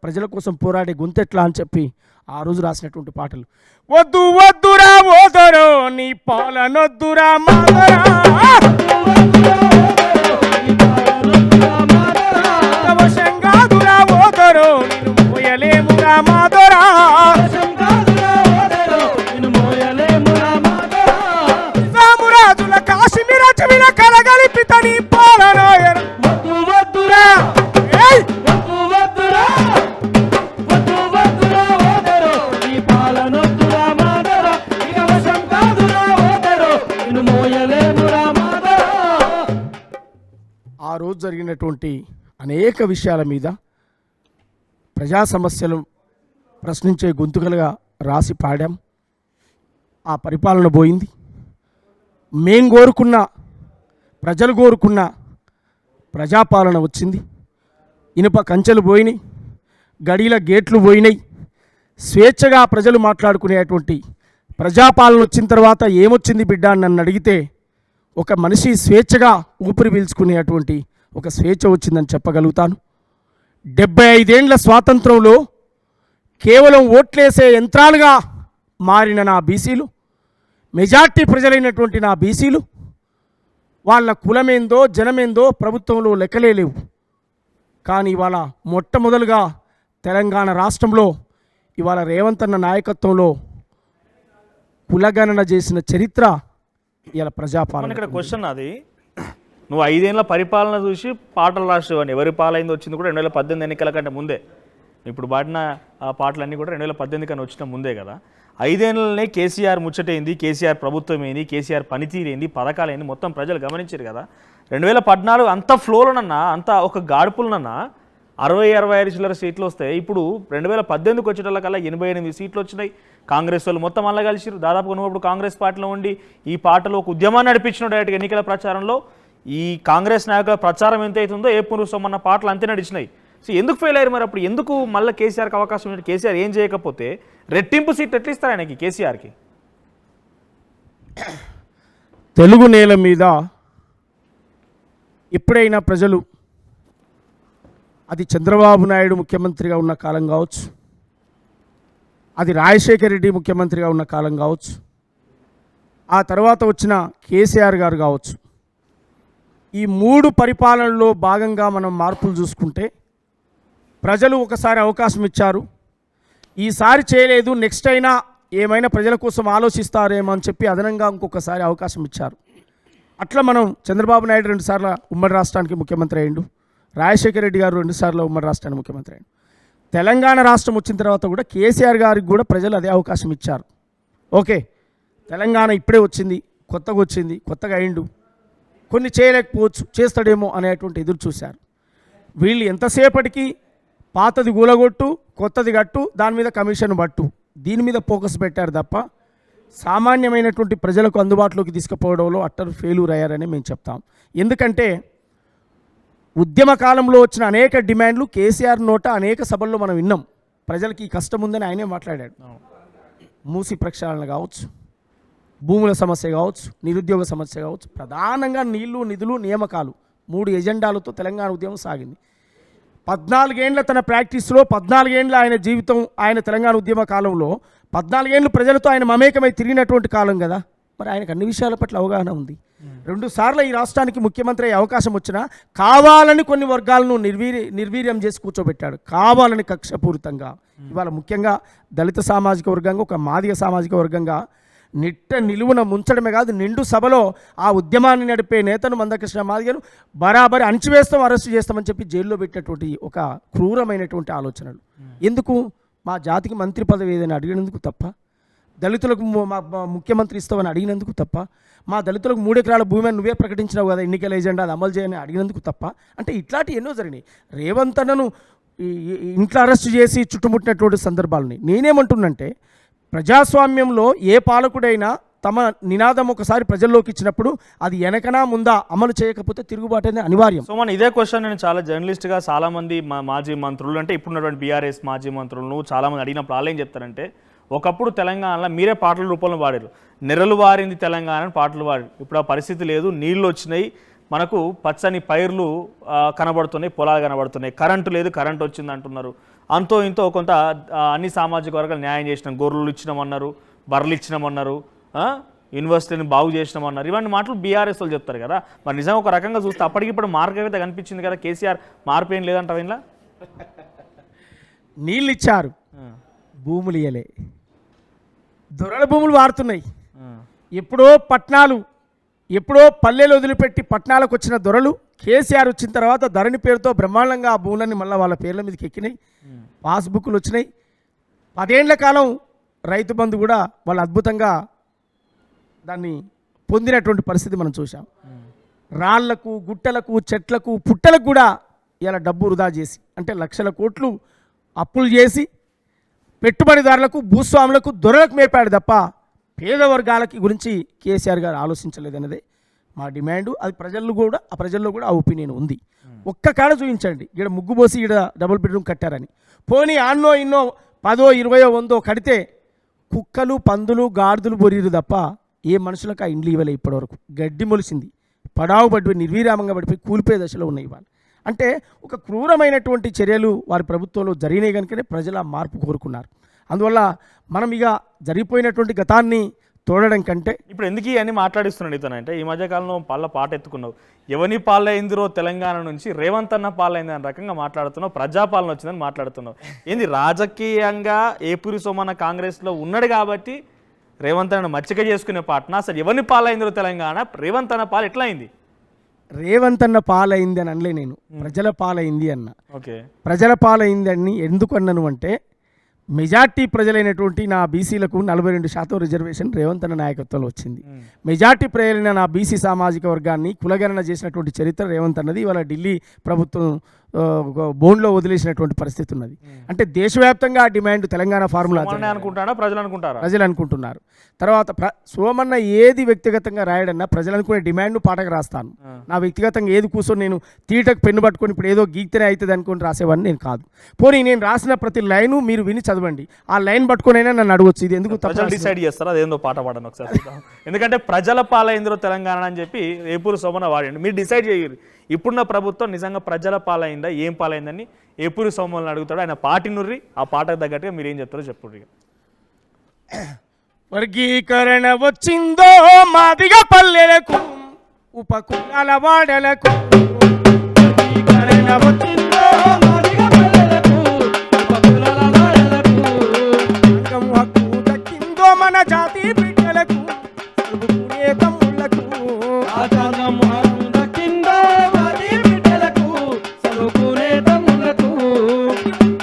ప్రజల కోసం పోరాడే గొంతెట్లా అని చెప్పి ఆ రోజు రాసినటువంటి పాటలు. వద్దు వద్దురా ఓదరో నీ పాలనొద్దురా మాదరా, అవశంగాదురా ఓదరో నిన్ను మోయలేమురా మాదరా, రాజుల కాశ్మీర చెవిన కలగలిపితని పాలనాయన. వద్దు వద్దురా వద్దు వద్దురా వద్దు వద్దురా ఓదరో నీ పాలనొద్దురా మాదరా, ఇక వశం కాదురా ఓదరో నిన్ను మోయలేమురా మాదరా. ఆ రోజు జరిగినటువంటి అనేక విషయాల మీద ప్రజా సమస్యలు ప్రశ్నించే గొంతుకలుగా రాసి పాడాం. ఆ పరిపాలన పోయింది. మేం కోరుకున్న, ప్రజలు కోరుకున్న ప్రజాపాలన వచ్చింది. ఇనుప కంచెలు పోయినాయి, గడిల గేట్లు పోయినాయి. స్వేచ్ఛగా ప్రజలు మాట్లాడుకునేటువంటి ప్రజాపాలన వచ్చిన తర్వాత ఏమొచ్చింది బిడ్డ అని నన్ను అడిగితే, ఒక మనిషి స్వేచ్ఛగా ఊపిరి పీల్చుకునేటువంటి ఒక స్వేచ్ఛ వచ్చిందని చెప్పగలుగుతాను. 75 ఏండ్ల స్వాతంత్రంలో కేవలం ఓట్లేసే యంత్రాలుగా మారిన నా బీసీలు, మెజార్టీ ప్రజలైనటువంటి నా బీసీలు, వాళ్ళ కులమేందో జనమేందో ప్రభుత్వంలో లెక్కలే లేవు. కానీ ఇవాళ మొట్టమొదలుగా తెలంగాణ రాష్ట్రంలో ఇవాళ రేవంత్ అన్న నాయకత్వంలో కులగణన చేసిన చరిత్ర ఇవాళ ప్రజాపాలన. ఇక్కడ క్వశ్చన్ అది, నువ్వు 5 ఏళ్ళ పరిపాలన చూసి పాటలు రాసేవాడిని. ఎవరి పాలైంది వచ్చింది కూడా 2018 ఎన్నికల కంటే ముందే. ఇప్పుడు పాడిన ఆ పాటలన్నీ కూడా 2018 కన్నా వచ్చిన ముందే కదా. 5 ఏళ్ళనే కేసీఆర్ ముచ్చటైంది, కేసీఆర్ ప్రభుత్వం ఏంది, కేసీఆర్ పనితీరేంది, పథకాలేంది మొత్తం ప్రజలు గమనించారు కదా. 2014 అంత ఫ్లోలోనన్నా, అంత ఒక గాడుపులనన్నా 60-65 చిల్లర సీట్లు వస్తాయి. ఇప్పుడు 2018కి వచ్చేటోళ్ళకల్లా 88 సీట్లు వచ్చినాయి. కాంగ్రెస్ వాళ్ళు మొత్తం అలా కలిసిరు. దాదాపుగా నువ్వు ఇప్పుడు కాంగ్రెస్ పార్టీలో ఉండి ఈ పాటలో ఒక ఉద్యమాన్ని నడిపించిన డైరెక్ట్గా ఎన్నికల ప్రచారంలో ఈ కాంగ్రెస్ నాయకుల ప్రచారం ఎంత అవుతుందో ఏ పురుషమన్న పాటలు అంతే నడిచినాయి. సో ఎందుకు ఫెయిల్ అయ్యారు మరి? అప్పుడు ఎందుకు మళ్ళీ కేసీఆర్కి అవకాశం ఉంది? కేసీఆర్ ఏం చేయకపోతే రెట్టింపు సీట్ ఎట్లా ఇస్తారు ఆయనకి, కేసీఆర్కి? తెలుగు నేల మీద ఎప్పుడైనా ప్రజలు, అది చంద్రబాబు నాయుడు ముఖ్యమంత్రిగా ఉన్న కాలం కావచ్చు, అది రాజశేఖర రెడ్డి ముఖ్యమంత్రిగా ఉన్న కాలం కావచ్చు, ఆ తర్వాత వచ్చిన కేసీఆర్ గారు కావచ్చు, ఈ 3 పరిపాలనలో భాగంగా మనం మార్పులు చూసుకుంటే ప్రజలు ఒకసారి అవకాశం ఇచ్చారు. ఈసారి చేయలేదు, నెక్స్ట్ అయినా ఏమైనా ప్రజల కోసం ఆలోచిస్తారేమో అని చెప్పి అదనంగా ఇంకొకసారి అవకాశం ఇచ్చారు. అట్లా మనం చంద్రబాబు నాయుడు 2 సార్లు ఉమ్మడి రాష్ట్రానికి ముఖ్యమంత్రి అయ్యిండు, రాజశేఖర రెడ్డి గారు 2 సార్లు ఉమ్మడి రాష్ట్రానికి ముఖ్యమంత్రి అయ్యిండు. తెలంగాణ రాష్ట్రం వచ్చిన తర్వాత కూడా కేసీఆర్ గారికి కూడా ప్రజలు అదే అవకాశం ఇచ్చారు. ఓకే, తెలంగాణ ఇప్పుడే వచ్చింది, కొత్తగా వచ్చింది, కొత్తగా అయిండు, కొన్ని చేయలేకపోవచ్చు, చేస్తాడేమో అనేటువంటి ఎదురు చూశారు. వీళ్ళు ఎంతసేపటికి పాతది గూలగొట్టు, కొత్తది కట్టు, దాని మీద కమిషన్ పట్టు, దీని మీద ఫోకస్ పెట్టారు తప్ప సామాన్యమైనటువంటి ప్రజలకు అందుబాటులోకి తీసుకుపోవడంలో అట్టర్ ఫెయిల్యూర్ అయ్యారని మేము చెప్తాం. ఎందుకంటే ఉద్యమ కాలంలో వచ్చిన అనేక డిమాండ్లు కేసీఆర్ నోట అనేక సభల్లో మనం విన్నాం. ప్రజలకి ఈ కష్టం ఉందని ఆయనే మాట్లాడాడు. మూసి ప్రక్షాళన కావచ్చు, భూముల సమస్య కావచ్చు, నిరుద్యోగ సమస్య కావచ్చు, ప్రధానంగా నీళ్లు, నిధులు, నియామకాలు 3 ఎజెండాలతో తెలంగాణ ఉద్యమం సాగింది. 14 ఏళ్ల తన ప్రాక్టీస్లో, 14 ఏళ్ల ఆయన జీవితం, ఆయన తెలంగాణ ఉద్యమ కాలంలో 14 ఏళ్ళు ప్రజలతో ఆయన మమేకమై తిరిగినటువంటి కాలం కదా. మరి ఆయనకు అన్ని విషయాల పట్ల అవగాహన ఉంది. 2 సార్లు ఈ రాష్ట్రానికి ముఖ్యమంత్రి అయ్యే అవకాశం వచ్చినా కావాలని కొన్ని వర్గాలను నిర్వీర్యం చేసి కూర్చోబెట్టాడు, కావాలని కక్షపూరితంగా. ఇవాళ ముఖ్యంగా దళిత సామాజిక వర్గంగా, ఒక మాదిగ సామాజిక వర్గంగా నిలువున ముంచడమే కాదు, నిండు సభలో ఆ ఉద్యమాన్ని నడిపే నేతను మందకృష్ణ మాదిగను బరాబరి అణచివేస్తాం, అరెస్టు చేస్తామని చెప్పి జైల్లో పెట్టినటువంటి ఒక క్రూరమైనటువంటి ఆలోచనలు. ఎందుకు? మా జాతికి మంత్రి పదవి ఏదైనా అడిగినందుకు తప్ప, దళితులకు ముఖ్యమంత్రి ఇస్తామని అడిగినందుకు తప్ప, మా దళితులకు 3 ఎకరాల భూమి అని నువ్వే ప్రకటించినావు కదా, ఎన్నికల ఏజెండా అది అమలు చేయని అడిగినందుకు తప్ప. అంటే ఇట్లాంటి ఎన్నో జరిగినాయి. రేవంత్ అన్నను ఇంట్లో అరెస్టు చేసి చుట్టుముట్టినటువంటి సందర్భాలని. నేనేమంటున్నంటే, ప్రజాస్వామ్యంలో ఏ పాలకుడైనా తమ నినాదం ఒకసారి ప్రజల్లోకి ఇచ్చినప్పుడు అది వెనకనా ముందా అమలు చేయకపోతే తిరుగుబాటు అనేది అనివార్యం. సో మన ఇదే క్వశ్చన్ నేను చాలా జర్నలిస్ట్గా చాలామంది మాజీ మంత్రులు, అంటే ఇప్పుడున్నటువంటి బీఆర్ఎస్ మాజీ మంత్రులను చాలామంది అడిగినప్పుడు వాళ్ళు ఏం చెప్తారంటే, ఒకప్పుడు తెలంగాణలో మీరే పాటల రూపంలో పాడారు, నెరలు వారింది తెలంగాణ అని పాటలు పాడారు. ఇప్పుడు ఆ పరిస్థితి లేదు, నీళ్ళు వచ్చినాయి, మనకు పచ్చని పైర్లు కనబడుతున్నాయి, పొలాలు కనబడుతున్నాయి, కరెంటు లేదు, కరెంటు వచ్చింది అంటున్నారు. అంతో ఇంతో కొంత అన్ని సామాజిక వర్గాలు న్యాయం చేసినాం, గొర్రెలు ఇచ్చినామన్నారు, బర్రెలు ఇచ్చినామన్నారు, యూనివర్సిటీని బాగు చేసినామన్నారు. ఇవన్నీ మాటలు బీఆర్ఎస్ వాళ్ళు చెప్తారు కదా. మరి నిజంగా ఒక రకంగా చూస్తే అప్పటికిప్పుడు మార్పు అయితే కనిపించింది కదా. కేసీఆర్ మార్పు ఏం లేదంటావు ఇలా? నీళ్ళు ఇచ్చారు, భూములు ఇయ్యలే, దొరల భూములు వారుతున్నాయి. ఎప్పుడో పల్లెలు వదిలిపెట్టి పట్టణాలకు వచ్చిన దొరలు కేసీఆర్ వచ్చిన తర్వాత ధరణి పేరుతో బ్రహ్మాండంగా ఆ భూములన్నీ మళ్ళీ వాళ్ళ పేర్ల మీదకి ఎక్కినాయి, పాస్బుక్లు వచ్చినాయి. 10 ఏళ్ల కాలం రైతు బంధు కూడా వాళ్ళు అద్భుతంగా దాన్ని పొందినటువంటి పరిస్థితి మనం చూసాం. రాళ్లకు, గుట్టలకు, చెట్లకు, పుట్టలకు కూడా ఇలా డబ్బు వృధా చేసి, అంటే లక్షల కోట్లు అప్పులు చేసి పెట్టుబడిదారులకు, భూస్వాములకు, దొరలకు మేపాడు తప్ప పేద వర్గాలకి గురించి కేసీఆర్ గారు ఆలోచించలేదన్నదే మా డిమాండు. అది ప్రజల్లో కూడా ఆ ఒపీనియన్ ఉంది. ఒక్క కాడ చూపించండి, ఇక్కడ ముగ్గు పోసి ఇక్కడ డబుల్ బెడ్రూమ్ కట్టారని. పోనీ ఆన్నో ఇన్నో 10, 20, 100 కడితే కుక్కలు, పందులు, గాడిదలు బొరిరు తప్ప ఏ మనుషులకు ఆ ఇండ్లు ఇవ్వలే ఇప్పటివరకు. గడ్డి మొలిసింది, పడావు పడిపోయి నిర్వీరామంగా పడిపోయి కూలిపోయే దశలో ఉన్నాయి ఇవాళ. అంటే ఒక క్రూరమైనటువంటి చర్యలు వారి ప్రభుత్వంలో జరిగినాయి కనుకనే ప్రజలు ఆ మార్పు కోరుకున్నారు. అందువల్ల మనం ఇక జరిగిపోయినటువంటి గతాన్ని తోడడం కంటే ఇప్పుడు ఎందుకు ఇవన్నీ మాట్లాడిస్తున్నాడు ఇతను అంటే, ఈ మధ్యకాలంలో పాట ఎత్తుకున్నావు, ఎవని పాలైందిరో తెలంగాణ నుంచి రేవంత్ అన్న పాలైంది అనే రకంగా మాట్లాడుతున్నావు, ప్రజాపాలన వచ్చిందని మాట్లాడుతున్నావు. ఏంది రాజకీయంగా ఏపూరి సోమన్న కాంగ్రెస్లో ఉన్నాడు కాబట్టి రేవంత్ అన్న మచ్చిక చేసుకునే పాటన? అసలు ఎవరిని పాలైందిరో తెలంగాణ, రేవంత్ అన్న పాలు ఎట్లా అయింది? రేవంత్ అన్న పాలైంది అని అనలే నేను, ప్రజల పాలైంది అన్న. ఓకే, ప్రజల పాలైంది అని ఎందుకు అన్నాను అంటే, మెజార్టీ ప్రజలైనటువంటి నా బీసీలకు 42% రిజర్వేషన్ రేవంత్ అన్న నాయకత్వంలో వచ్చింది. మెజార్టీ ప్రజలైన నా బీసీ సామాజిక వర్గాన్ని కులగణన చేసినటువంటి చరిత్ర రేవంత్ అన్నది. ఇవాళ ఢిల్లీ ప్రభుత్వం బోన్లో వదిలేసినటువంటి పరిస్థితి ఉన్నది. అంటే దేశవ్యాప్తంగా ఆ డిమాండ్ తెలంగాణ ఫార్ములా సోమన్నే అనుకుంటారా ప్రజలు అనుకుంటారా? ప్రజలు అనుకుంటున్నారు. తర్వాత సోమన్న ఏది వ్యక్తిగతంగా రాయడన్నా ప్రజలు అనుకునే డిమాండ్ను పాటకు రాస్తాను. నా వ్యక్తిగతంగా ఏది కూర్చొని నేను తీటకు పెన్ను పట్టుకొని ఇప్పుడు ఏదో గీక్తేనే అవుతుంది అనుకుని రాసేవాడిని నేను కాదు. పోనీ నేను రాసిన ప్రతి లైను మీరు విని చదవండి, ఆ లైన్ పట్టుకొనైనా నన్ను అడగొచ్చు ఇది ఎందుకు ప్రజలు డిసైడ్ చేస్తారా అదేందో పాట పాడను ఒకసారి చూద్దాం. ఎందుకంటే ప్రజల పాలైందో తెలంగాణ అని చెప్పి ఏపూరు సోమన్న వాడండి. మీరు డిసైడ్ చేయరు ఇప్పుడున్న ప్రభుత్వం నిజంగా ప్రజల పాలైందా ఏం పాలైందని ఏపూరు సోమన్నని అడుగుతాడు. ఆయన పాటి నుర్రి ఆ పాటకు తగ్గట్టుగా మీరు ఏం చెప్తారో చెప్పండి. వర్గీకరణ వచ్చిందో మాదిగ పల్లెలకు ఉపకులాల వాడలకు, వర్గీకరణ వచ్చిందో మాదిగ పల్లెలకు ఉపకులాల వాడలకు, సంఘం హక్కు దక్కిందో మన జాతి బిడ్డలకు చదువుకునే తమ్ముళ్లకు, సంఘం హక్కు దక్కిందో జాతి బిడ్డలకు చదువుకునే తమ్ముళ్లకు,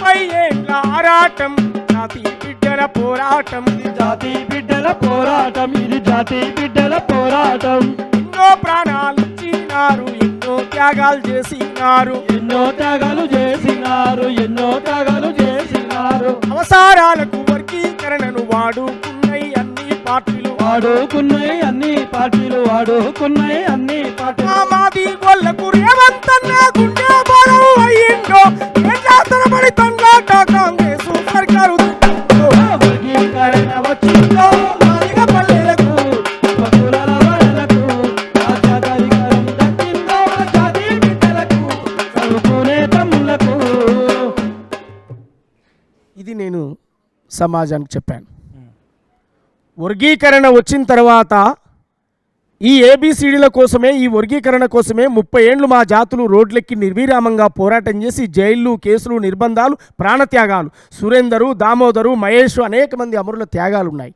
30 ఏళ్ల ఆరాటం జాతి బిడ్డల పోరాటం, జాతి బిడ్డల పోరాటం, ఇది జాతి బిడ్డల పోరాటం. ఎన్నో ప్రాణాలు ఇచ్చినారు, ఎన్నో త్యాగాలు చేసినారు, ఎన్నో త్యాగాలు చేసినారు, ఎన్నో త్యాగాలు చేసినారు. అవసరాలకు వర్గీకరణను వాడుకున్నాయి అన్ని పార్టీలు, వాడుకున్నాయి అన్ని పార్టీలు, వాడుకున్నాయి అన్ని పార్టీలు. మాది గొల్లకు రేవంతన్న గుండె బలం అయ్యిందో, తరబడి తండ్రాట కాంగ్రెస్ సర్కారు వర్గీకరణ వచ్చిందో మాదిగ పల్లెలకు ఉపకులాల వాడలకు, రాజ్యాధికారం దక్కిందో జాతి బిడ్డలకు చదువుకునే తమ్ముళ్లకు. ఇది నేను సమాజానికి చెప్పాను. వర్గీకరణ వచ్చిన తర్వాత ఈ ఏబిసిడీల కోసమే, ఈ వర్గీకరణ కోసమే 30 ఏళ్ళు మా జాతులు రోడ్లెక్కి నిర్విరామంగా పోరాటం చేసి జైళ్ళు, కేసులు, నిర్బంధాలు, ప్రాణత్యాగాలు, సురేందరు, దామోదరు, మహేష్ అనేక మంది అమరుల త్యాగాలు ఉన్నాయి.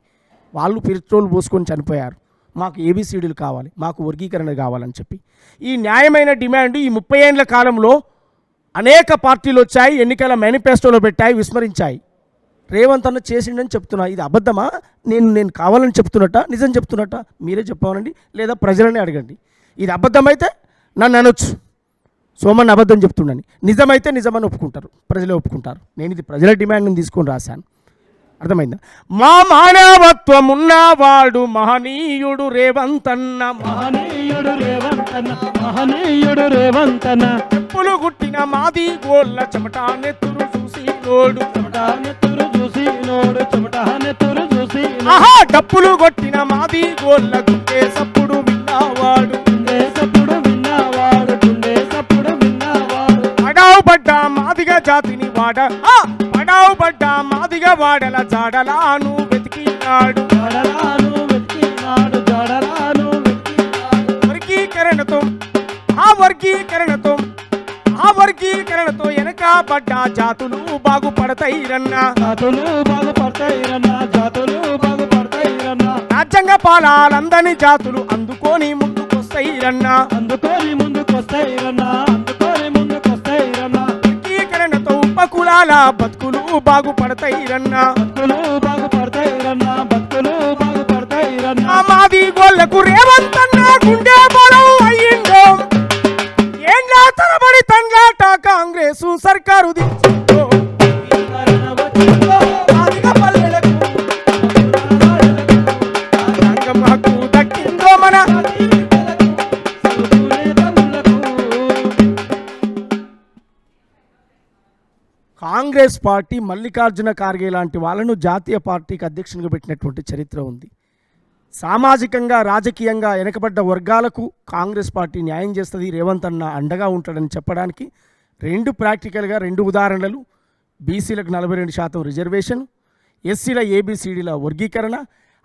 వాళ్ళు పెట్రోల్ పోసుకొని చనిపోయారు. మాకు ఏబిసిడీలు కావాలి, మాకు వర్గీకరణ కావాలని చెప్పి ఈ న్యాయమైన డిమాండ్ ఈ 30 ఏళ్ల కాలంలో అనేక పార్టీలు వచ్చాయి, ఎన్నికల మేనిఫెస్టోలో పెట్టాయి, విస్మరించాయి. రేవంత్ అన్న చేసిండని చెప్తున్నా, ఇది అబద్ధమా? నేను కావాలని చెప్తున్నట్ట, నిజం చెప్తున్నట్ట? మీరే చెప్పానండి, లేదా ప్రజలనే అడగండి. ఇది అబద్ధమైతే నన్ను అనొచ్చు, సోమన్న అబద్ధం చెప్తుండని. నిజమైతే నిజమని ఒప్పుకుంటారు, ప్రజలే ఒప్పుకుంటారు. నేను ఇది ప్రజల డిమాండ్ని తీసుకొని రాశాను. అర్థమైందా? మా మానవత్వం ఉన్నవాడు మహనీయుడు రేవంతన్న, మహనీయుడు రేవంతన, మహనీయుడు రేవంతన. చెప్పులు గుట్టిన మాది గోళ్ళ చెమట నెత్తురు చూసి నోడు, చెమట నెత్తురు చూసి నోడు, చెమట నెత్తురు చూసి ఆహా డప్పులు కొట్టిన మాది గోళ్ళ గుండె సప్పుడు విన్నవాడు, గుండె సప్పుడు విన్నవాడు, గుండె సప్పుడు విన్నవాడు. పడావు పడ్డ మాదిగ జాతిని వాడ, పడావు పడ్డ మాదిగ వాడల జాడలాను వెతికినాడు, జడలాను వెతికినాడు, జడలాను వెతికినాడు. వర్గీకరణతో ఆ వర్గీకరణతో వెనకబడ్డ జాతులు బాగుపడతాయిరన్నా, జాతులు బాగుపడతాయిరన్నా, జాతులు బాగుపడతాయిరన్నా. రాజ్యాంగ పాలాలందని జాతులు అందుకొని ముందుకొస్తాయిరన్నా, అందుకొని ముందుకొస్తాయిరన్నా, అందుకొని ముందుకొస్తాయిరన్నా. వర్గీకరణతో ఉపకులాల బతుకులు బాగుపడతాయిరన్నా, బతుకులు బాగుపడతాయిరన్నా, బతుకులు బాగుపడతాయిరన్నా. మాది గోళ్ళకు రేవంతన్న గుండె బలం అయ్యిందో, ఏండ్ల తరబడి తండ్రాట కాంగ్రెస్ సర్కారు దించిందో, వర్గీకరణ వచ్చిందో మాదిగ పల్లెలకు సంఘం హక్కు దక్కిందో మన జాతి బిడ్డలకు, చదువుకునే తమ్ముళ్లకు. కాంగ్రెస్ పార్టీ మల్లికార్జున ఖార్గే లాంటి వాళ్ళను జాతీయ పార్టీకి అధ్యక్షునిగా పెట్టినటువంటి చరిత్ర ఉంది. సామాజికంగా, రాజకీయంగా వెనకబడ్డ వర్గాలకు కాంగ్రెస్ పార్టీ న్యాయం చేస్తుంది, రేవంత్ అన్న అండగా ఉంటాడని చెప్పడానికి ప్రాక్టికల్గా 2 ఉదాహరణలు. బీసీలకు 42% రిజర్వేషన్, ఎస్సీల ఏబిసిడీల వర్గీకరణ,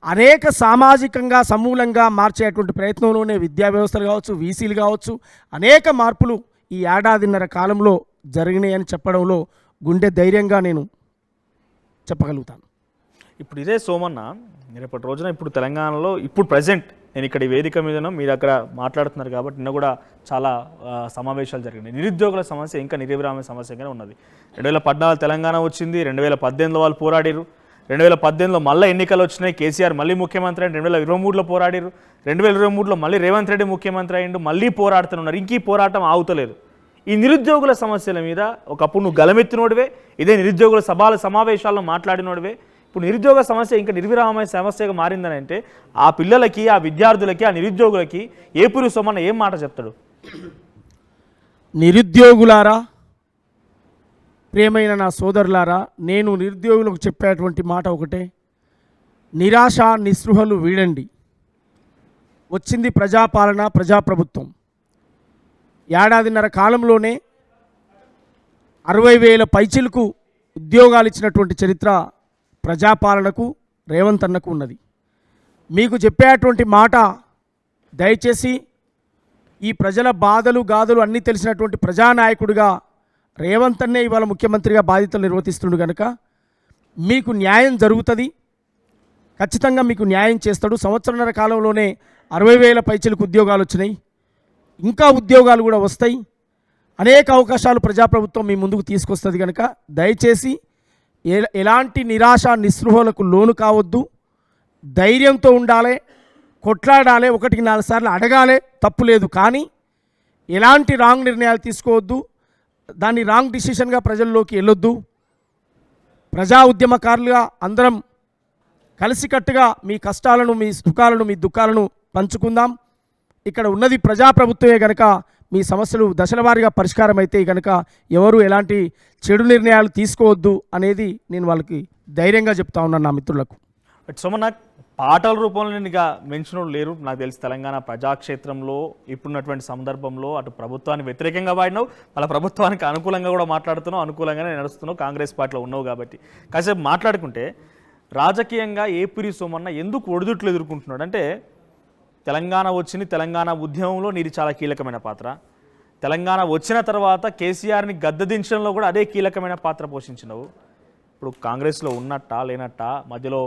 అనేక సామాజికంగా సమూలంగా మార్చేటువంటి ప్రయత్నంలోనే విద్యా వ్యవస్థలు కావచ్చు, వీసీలు కావచ్చు, అనేక మార్పులు ఈ ఏడాదిన్నర కాలంలో జరిగినాయని చెప్పడంలో గుండె ధైర్యంగా నేను చెప్పగలుగుతాను. ఇప్పుడు ఇదే సోమన్న రేపటి రోజున ఇప్పుడు తెలంగాణలో ఇప్పుడు ప్రజెంట్ నేను ఇక్కడ ఈ వేదిక మీదనో మీరు అక్కడ మాట్లాడుతున్నారు కాబట్టి నిన్న కూడా చాలా సమావేశాలు జరిగినాయి. నిరుద్యోగుల సమస్య ఇంకా నిర్విరామ సమస్యగానే ఉన్నది. 2014 తెలంగాణ వచ్చింది, 2018లో వాళ్ళు పోరాడారు, 2018లో మళ్ళీ ఎన్నికలు వచ్చినాయి, కేసీఆర్ మళ్ళీ ముఖ్యమంత్రి అయ్యింది, 2023లో పోరాడారు, 2023లో మళ్ళీ రేవంత్ రెడ్డి ముఖ్యమంత్రి అయ్యిండు, మళ్ళీ పోరాడుతున్నారు. ఇంక ఈ పోరాటం ఆగుతలేదు. ఈ నిరుద్యోగుల సమస్యల మీద ఒకప్పుడు నువ్వు గలమెత్తినోడివే, ఇదే నిరుద్యోగుల సమావేశాల్లో మాట్లాడినోడివే. ఇప్పుడు నిరుద్యోగ సమస్య ఇంకా నిర్విరామమైన సమస్యగా మారిందని అంటే ఆ పిల్లలకి, ఆ విద్యార్థులకి, ఆ నిరుద్యోగులకి ఏపూరి సోమన్న ఏం మాట చెప్తాడు? నిరుద్యోగులారా, ప్రియమైన నా సోదరులారా, నేను నిరుద్యోగులకు చెప్పేటువంటి మాట ఒకటే, నిరాశ నిస్పృహలు వీడండి. వచ్చింది ప్రజాపాలన, ప్రజాప్రభుత్వం. ఏడాదిన్నర కాలంలోనే 60,000 పైచిలకు ఉద్యోగాలు ఇచ్చినటువంటి చరిత్ర ప్రజాపాలనకు, రేవంత్ అన్నకు ఉన్నది. మీకు చెప్పేటువంటి మాట దయచేసి ఈ ప్రజల బాధలు గాథలు అన్నీ తెలిసినటువంటి ప్రజానాయకుడిగా రేవంత్ అన్నే ఇవాళ ముఖ్యమంత్రిగా బాధ్యతలు నిర్వర్తిస్తుండు కనుక మీకు న్యాయం జరుగుతుంది, ఖచ్చితంగా మీకు న్యాయం చేస్తాడు. సంవత్సరన్నర కాలంలోనే 60,000 పైచిలకు ఉద్యోగాలు వచ్చినాయి, ఇంకా ఉద్యోగాలు కూడా వస్తాయి. అనేక అవకాశాలు ప్రజాప్రభుత్వం మీ ముందుకు తీసుకొస్తుంది కనుక దయచేసి ఎలాంటి నిరాశ నిస్పృహలకు లోను కావద్దు. ధైర్యంతో ఉండాలి, కొట్లాడాలి, 1-4 సార్లు అడగాలి, తప్పు లేదు. కానీ ఎలాంటి రాంగ్ నిర్ణయాలు తీసుకోవద్దు, దాన్ని రాంగ్ డిసిషన్గా ప్రజల్లోకి వెళ్ళొద్దు. ప్రజా ఉద్యమకారులుగా అందరం కలిసికట్టుగా మీ కష్టాలను, మీ సుఖాలను, మీ దుఃఖాలను పంచుకుందాం. ఇక్కడ ఉన్నది ప్రజాప్రభుత్వమే కనుక మీ సమస్యలు దశల వారీగా పరిష్కారం అయితే కనుక ఎవరు ఎలాంటి చెడు నిర్ణయాలు తీసుకోవద్దు అనేది నేను వాళ్ళకి ధైర్యంగా చెప్తా ఉన్నాను నా మిత్రులకు. సోమన్న, పాటల రూపంలో నీకు మెన్షన్ లేరు నాకు తెలిసి. తెలంగాణ ప్రజాక్షేత్రంలో ఇప్పుడున్నటువంటి సందర్భంలో అటు ప్రభుత్వానికి వ్యతిరేకంగా వాడినావు, మళ్ళీ ప్రభుత్వానికి అనుకూలంగా కూడా మాట్లాడుతున్నావు, అనుకూలంగానే నడుస్తున్నావు, కాంగ్రెస్ పార్టీలో ఉన్నావు. కాబట్టి కాసేపు మాట్లాడుకుంటే రాజకీయంగా ఏపూరి సోమన్న ఎందుకు ఒడిదుట్లు ఎదుర్కొంటున్నాడు అంటే, తెలంగాణ వచ్చింది, తెలంగాణ ఉద్యమంలో నీది చాలా కీలకమైన పాత్ర. తెలంగాణ వచ్చిన తర్వాత కేసీఆర్ని గద్దెదించడంలో కూడా అదే కీలకమైన పాత్ర పోషించినవు. ఇప్పుడు కాంగ్రెస్లో ఉన్నట్టా లేనట్టా, మధ్యలో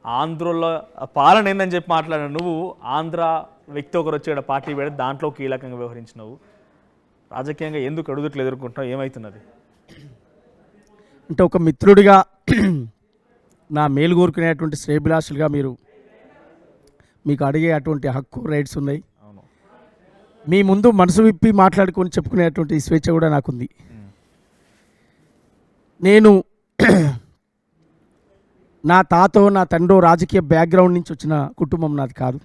ఆంధ్రలో పాలన ఏందని చెప్పి మాట్లాడిన నువ్వు ఆంధ్ర వ్యక్తి ఒకరు వచ్చి ఇక్కడ పార్టీ పెడితే దాంట్లో కీలకంగా వ్యవహరించినవు. రాజకీయంగా ఎందుకు అడుగుట్లు ఎదుర్కొంటున్నావు, ఏమవుతున్నది? అంటే ఒక మిత్రుడిగా నా మేలు కోరుకునేటువంటి శ్రేయభిలాషులుగా మీకు అడిగే అటువంటి హక్కు, రైట్స్ ఉన్నాయి. మీ ముందు మనసు విప్పి మాట్లాడుకొని చెప్పుకునేటువంటి స్వేచ్ఛ కూడా నాకుంది. నేను నా తాతో నా తండ్రో రాజకీయ బ్యాక్గ్రౌండ్ నుంచి వచ్చిన కుటుంబం నాది కాదు.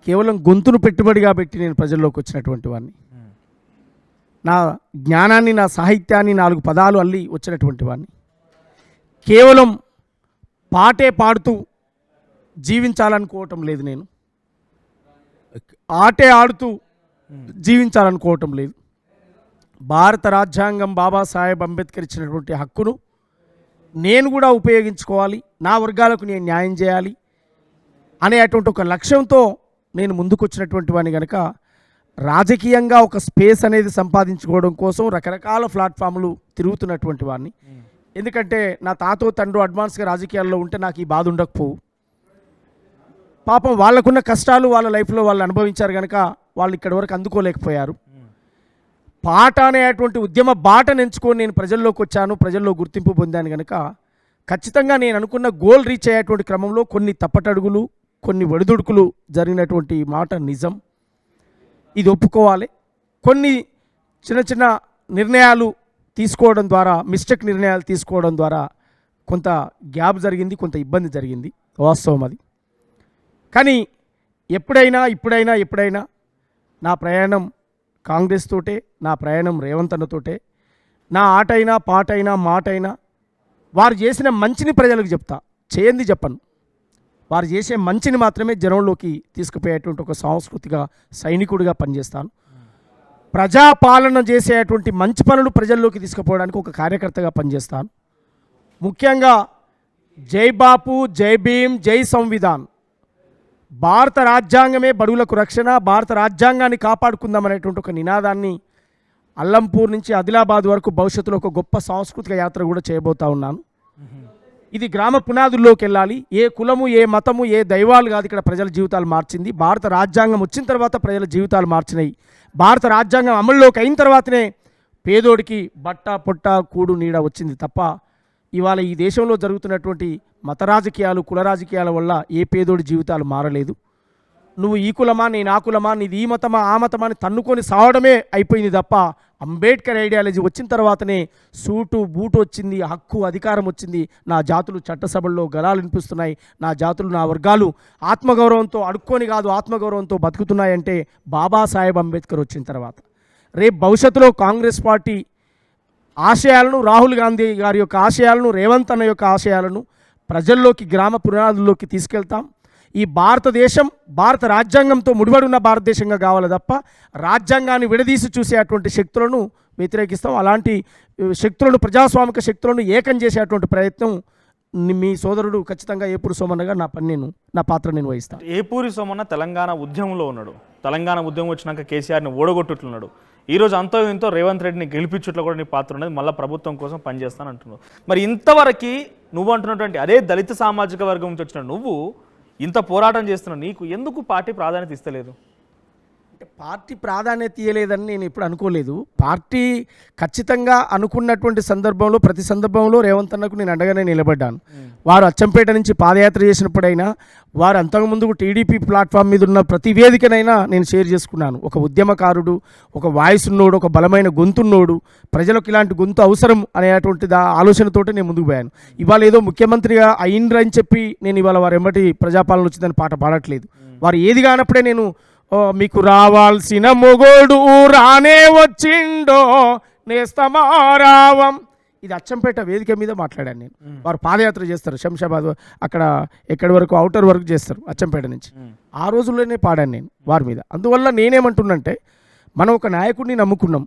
కేవలం గొంతును పెట్టుబడిగా పెట్టి నేను ప్రజల్లోకి వచ్చినటువంటి వాడిని. నా జ్ఞానాన్ని, నా సాహిత్యాన్ని 4 పదాలు అల్లి వచ్చినటువంటి వాడిని. కేవలం పాటే పాడుతూ జీవించాలనుకోవటం లేదు, నేను ఆటే ఆడుతూ జీవించాలనుకోవటం లేదు. భారత రాజ్యాంగం బాబాసాహెబ్ అంబేద్కర్ ఇచ్చినటువంటి హక్కును నేను కూడా ఉపయోగించుకోవాలి, నా వర్గాలకు నేను న్యాయం చేయాలి అనేటువంటి ఒక లక్ష్యంతో నేను ముందుకు వచ్చినటువంటి వాడిని కనుక రాజకీయంగా ఒక స్పేస్ అనేది సంపాదించుకోవడం కోసం రకరకాల ప్లాట్ఫామ్లు తిరుగుతున్నటువంటి వాడిని. ఎందుకంటే నా తాతో తండ్రి అడ్వాన్స్గా రాజకీయాల్లో ఉంటే నాకు ఈ బాధ ఉండకపోవు. పాపం వాళ్ళకున్న కష్టాలు వాళ్ళ లైఫ్లో వాళ్ళు అనుభవించారు కనుక వాళ్ళు ఇక్కడి వరకు అందుకోలేకపోయారు. పాట అనేటువంటి ఉద్యమ బాటను ఎంచుకొని నేను ప్రజల్లోకి వచ్చాను, ప్రజల్లో గుర్తింపు పొందాను కనుక ఖచ్చితంగా నేను అనుకున్న గోల్ రీచ్ అయ్యేటువంటి క్రమంలో కొన్ని తప్పటడుగులు, కొన్ని ఒడిదుడుకులు జరిగినటువంటి మాట నిజం. ఇది ఒప్పుకోవాలి. కొన్ని చిన్న చిన్న నిర్ణయాలు తీసుకోవడం ద్వారా, మిస్టేక్ నిర్ణయాలు తీసుకోవడం ద్వారా కొంత గ్యాప్ జరిగింది, కొంత ఇబ్బంది జరిగింది, వాస్తవం అది. కానీ ఎప్పుడైనా నా ప్రయాణం కాంగ్రెస్ తోటే, నా ప్రయాణం రేవంత్ అన్నతోటే. నా ఆటైనా, పాటైనా, మాటైనా వారు చేసిన మంచిని ప్రజలకు చెప్తా, చేయంది చెప్పను. వారు చేసే మంచిని మాత్రమే జనంలోకి తీసుకుపోయేటువంటి ఒక సాంస్కృతిక సైనికుడిగా పనిచేస్తాను. ప్రజాపాలన చేసేటువంటి మంచి పనులు ప్రజల్లోకి తీసుకుపోవడానికి ఒక కార్యకర్తగా పనిచేస్తాను. ముఖ్యంగా జై బాపు, జై భీమ్, జై సంవిధాన్, భారత రాజ్యాంగమే బడుగులకు రక్షణ, భారత రాజ్యాంగాన్ని కాపాడుకుందామనేటువంటి ఒక నినాదాన్ని అల్లంపూర్ నుంచి ఆదిలాబాద్ వరకు భవిష్యత్తులో ఒక గొప్ప సాంస్కృతిక యాత్ర కూడా చేయబోతా ఉన్నాను. ఇది గ్రామ పునాదుల్లోకి వెళ్ళాలి. ఏ కులము, ఏ మతము, ఏ దైవాలు కాదు ఇక్కడ ప్రజల జీవితాలు మార్చింది. భారత రాజ్యాంగం వచ్చిన తర్వాత ప్రజల జీవితాలు మార్చినాయి. భారత రాజ్యాంగం అమల్లోకి అయిన తర్వాతనే పేదోడికి బట్ట పొట్ట కూడు నీడ వచ్చింది తప్ప ఇవాళ ఈ దేశంలో జరుగుతున్నటువంటి మత రాజకీయాలు, కుల రాజకీయాల వల్ల ఏ పేదోడి జీవితాలు మారలేదు. నువ్వు ఈ కులమా నేను ఆ కులమా నీది ఈ మతమా ఆ మతమా అని తన్నుకొని సావడమే అయిపోయింది తప్ప అంబేద్కర్ ఐడియాలజీ వచ్చిన తర్వాతనే సూటు బూటు వచ్చింది, హక్కు అధికారం వచ్చింది. నా జాతులు చట్టసభల్లో గలాలు వినిపిస్తున్నాయి, నా జాతులు నా వర్గాలు ఆత్మగౌరవంతో అడుక్కొని కాదు ఆత్మగౌరవంతో బతుకుతున్నాయంటే బాబాసాహెబ్ అంబేద్కర్ వచ్చిన తర్వాత. రేపు భవిష్యత్తులో కాంగ్రెస్ పార్టీ ఆశయాలను, రాహుల్ గాంధీ గారి యొక్క ఆశయాలను, రేవంత్ అన్న యొక్క ఆశయాలను ప్రజల్లోకి, గ్రామ పునాదుల్లోకి తీసుకెళ్తాం. ఈ భారతదేశం భారత రాజ్యాంగంతో ముడిపడి ఉన్న భారతదేశంగా కావాలి తప్ప రాజ్యాంగాన్ని విడదీసి చూసే అటువంటి శక్తులను వ్యతిరేకిస్తాం. అలాంటి శక్తులను, ప్రజాస్వామిక శక్తులను ఏకం చేసేటువంటి ప్రయత్నం మీ సోదరుడు ఖచ్చితంగా ఏపూరి సోమన్నగా నా పాత్ర నేను వహిస్తాను. ఏపూరి సోమన్న తెలంగాణ ఉద్యమంలో ఉన్నాడు. తెలంగాణ ఉద్యమం వచ్చినాక కేసీఆర్ని ఓడగొట్టుతున్నాడు. ఈరోజు అంతో ఇంతో రేవంత్ రెడ్డిని గెలిపించుట్లో కూడా నీ పాత్ర ఉన్నది, మళ్ళీ ప్రభుత్వం కోసం పనిచేస్తాను అంటున్నావు. మరి ఇంతవరకు నువ్వు అంటున్నటువంటి అదే దళిత సామాజిక వర్గం నుంచి వచ్చిన నువ్వు ఇంత పోరాటం చేస్తున్నావు, నీకు ఎందుకు పార్టీ ప్రాధాన్యత ఇస్తలేదు? అంటే పార్టీ ప్రాధాన్యత ఇవ్వలేదని నేను ఎప్పుడు అనుకోలేదు. పార్టీ ఖచ్చితంగా అనుకున్నటువంటి సందర్భంలో, ప్రతి సందర్భంలో రేవంత్ అన్నకు నేను అండగానే నిలబడ్డాను. వారు అచ్చంపేట నుంచి పాదయాత్ర చేసినప్పుడైనా, వారు అంతకుముందు టీడీపీ ప్లాట్ఫామ్ మీద ఉన్న ప్రతి వేదికనైనా నేను షేర్ చేసుకున్నాను. ఒక ఉద్యమకారుడు, ఒక వాయిస్ ఉన్నోడు, ఒక బలమైన గొంతున్నోడు, ప్రజలకు ఇలాంటి గొంతు అవసరం అనేటువంటి ఆలోచనతోటి నేను ముందుకు పోయాను. ఇవాళ ఏదో ముఖ్యమంత్రిగా అయిండ్రని చెప్పి నేను ఇవాళ వారు ఎమ్మటి ప్రజాపాలన వచ్చిందని పాట పాడట్లేదు. వారు ఏది కానప్పుడే నేను మీకు రావాల్సిన మొగోడు రానే వచ్చిండో నేస్తమారావం, ఇది అచ్చంపేట వేదిక మీద మాట్లాడాను నేను. వారు పాదయాత్ర చేస్తారు శంషాబాద్, అక్కడ ఎక్కడి వరకు అవుటర్ వరకు చేస్తారు అచ్చంపేట నుంచి. ఆ రోజుల్లోనే పాడాను నేను వారి మీద. అందువల్ల నేనేమంటున్నంటే, మనం ఒక నాయకుడిని నమ్ముకున్నాం,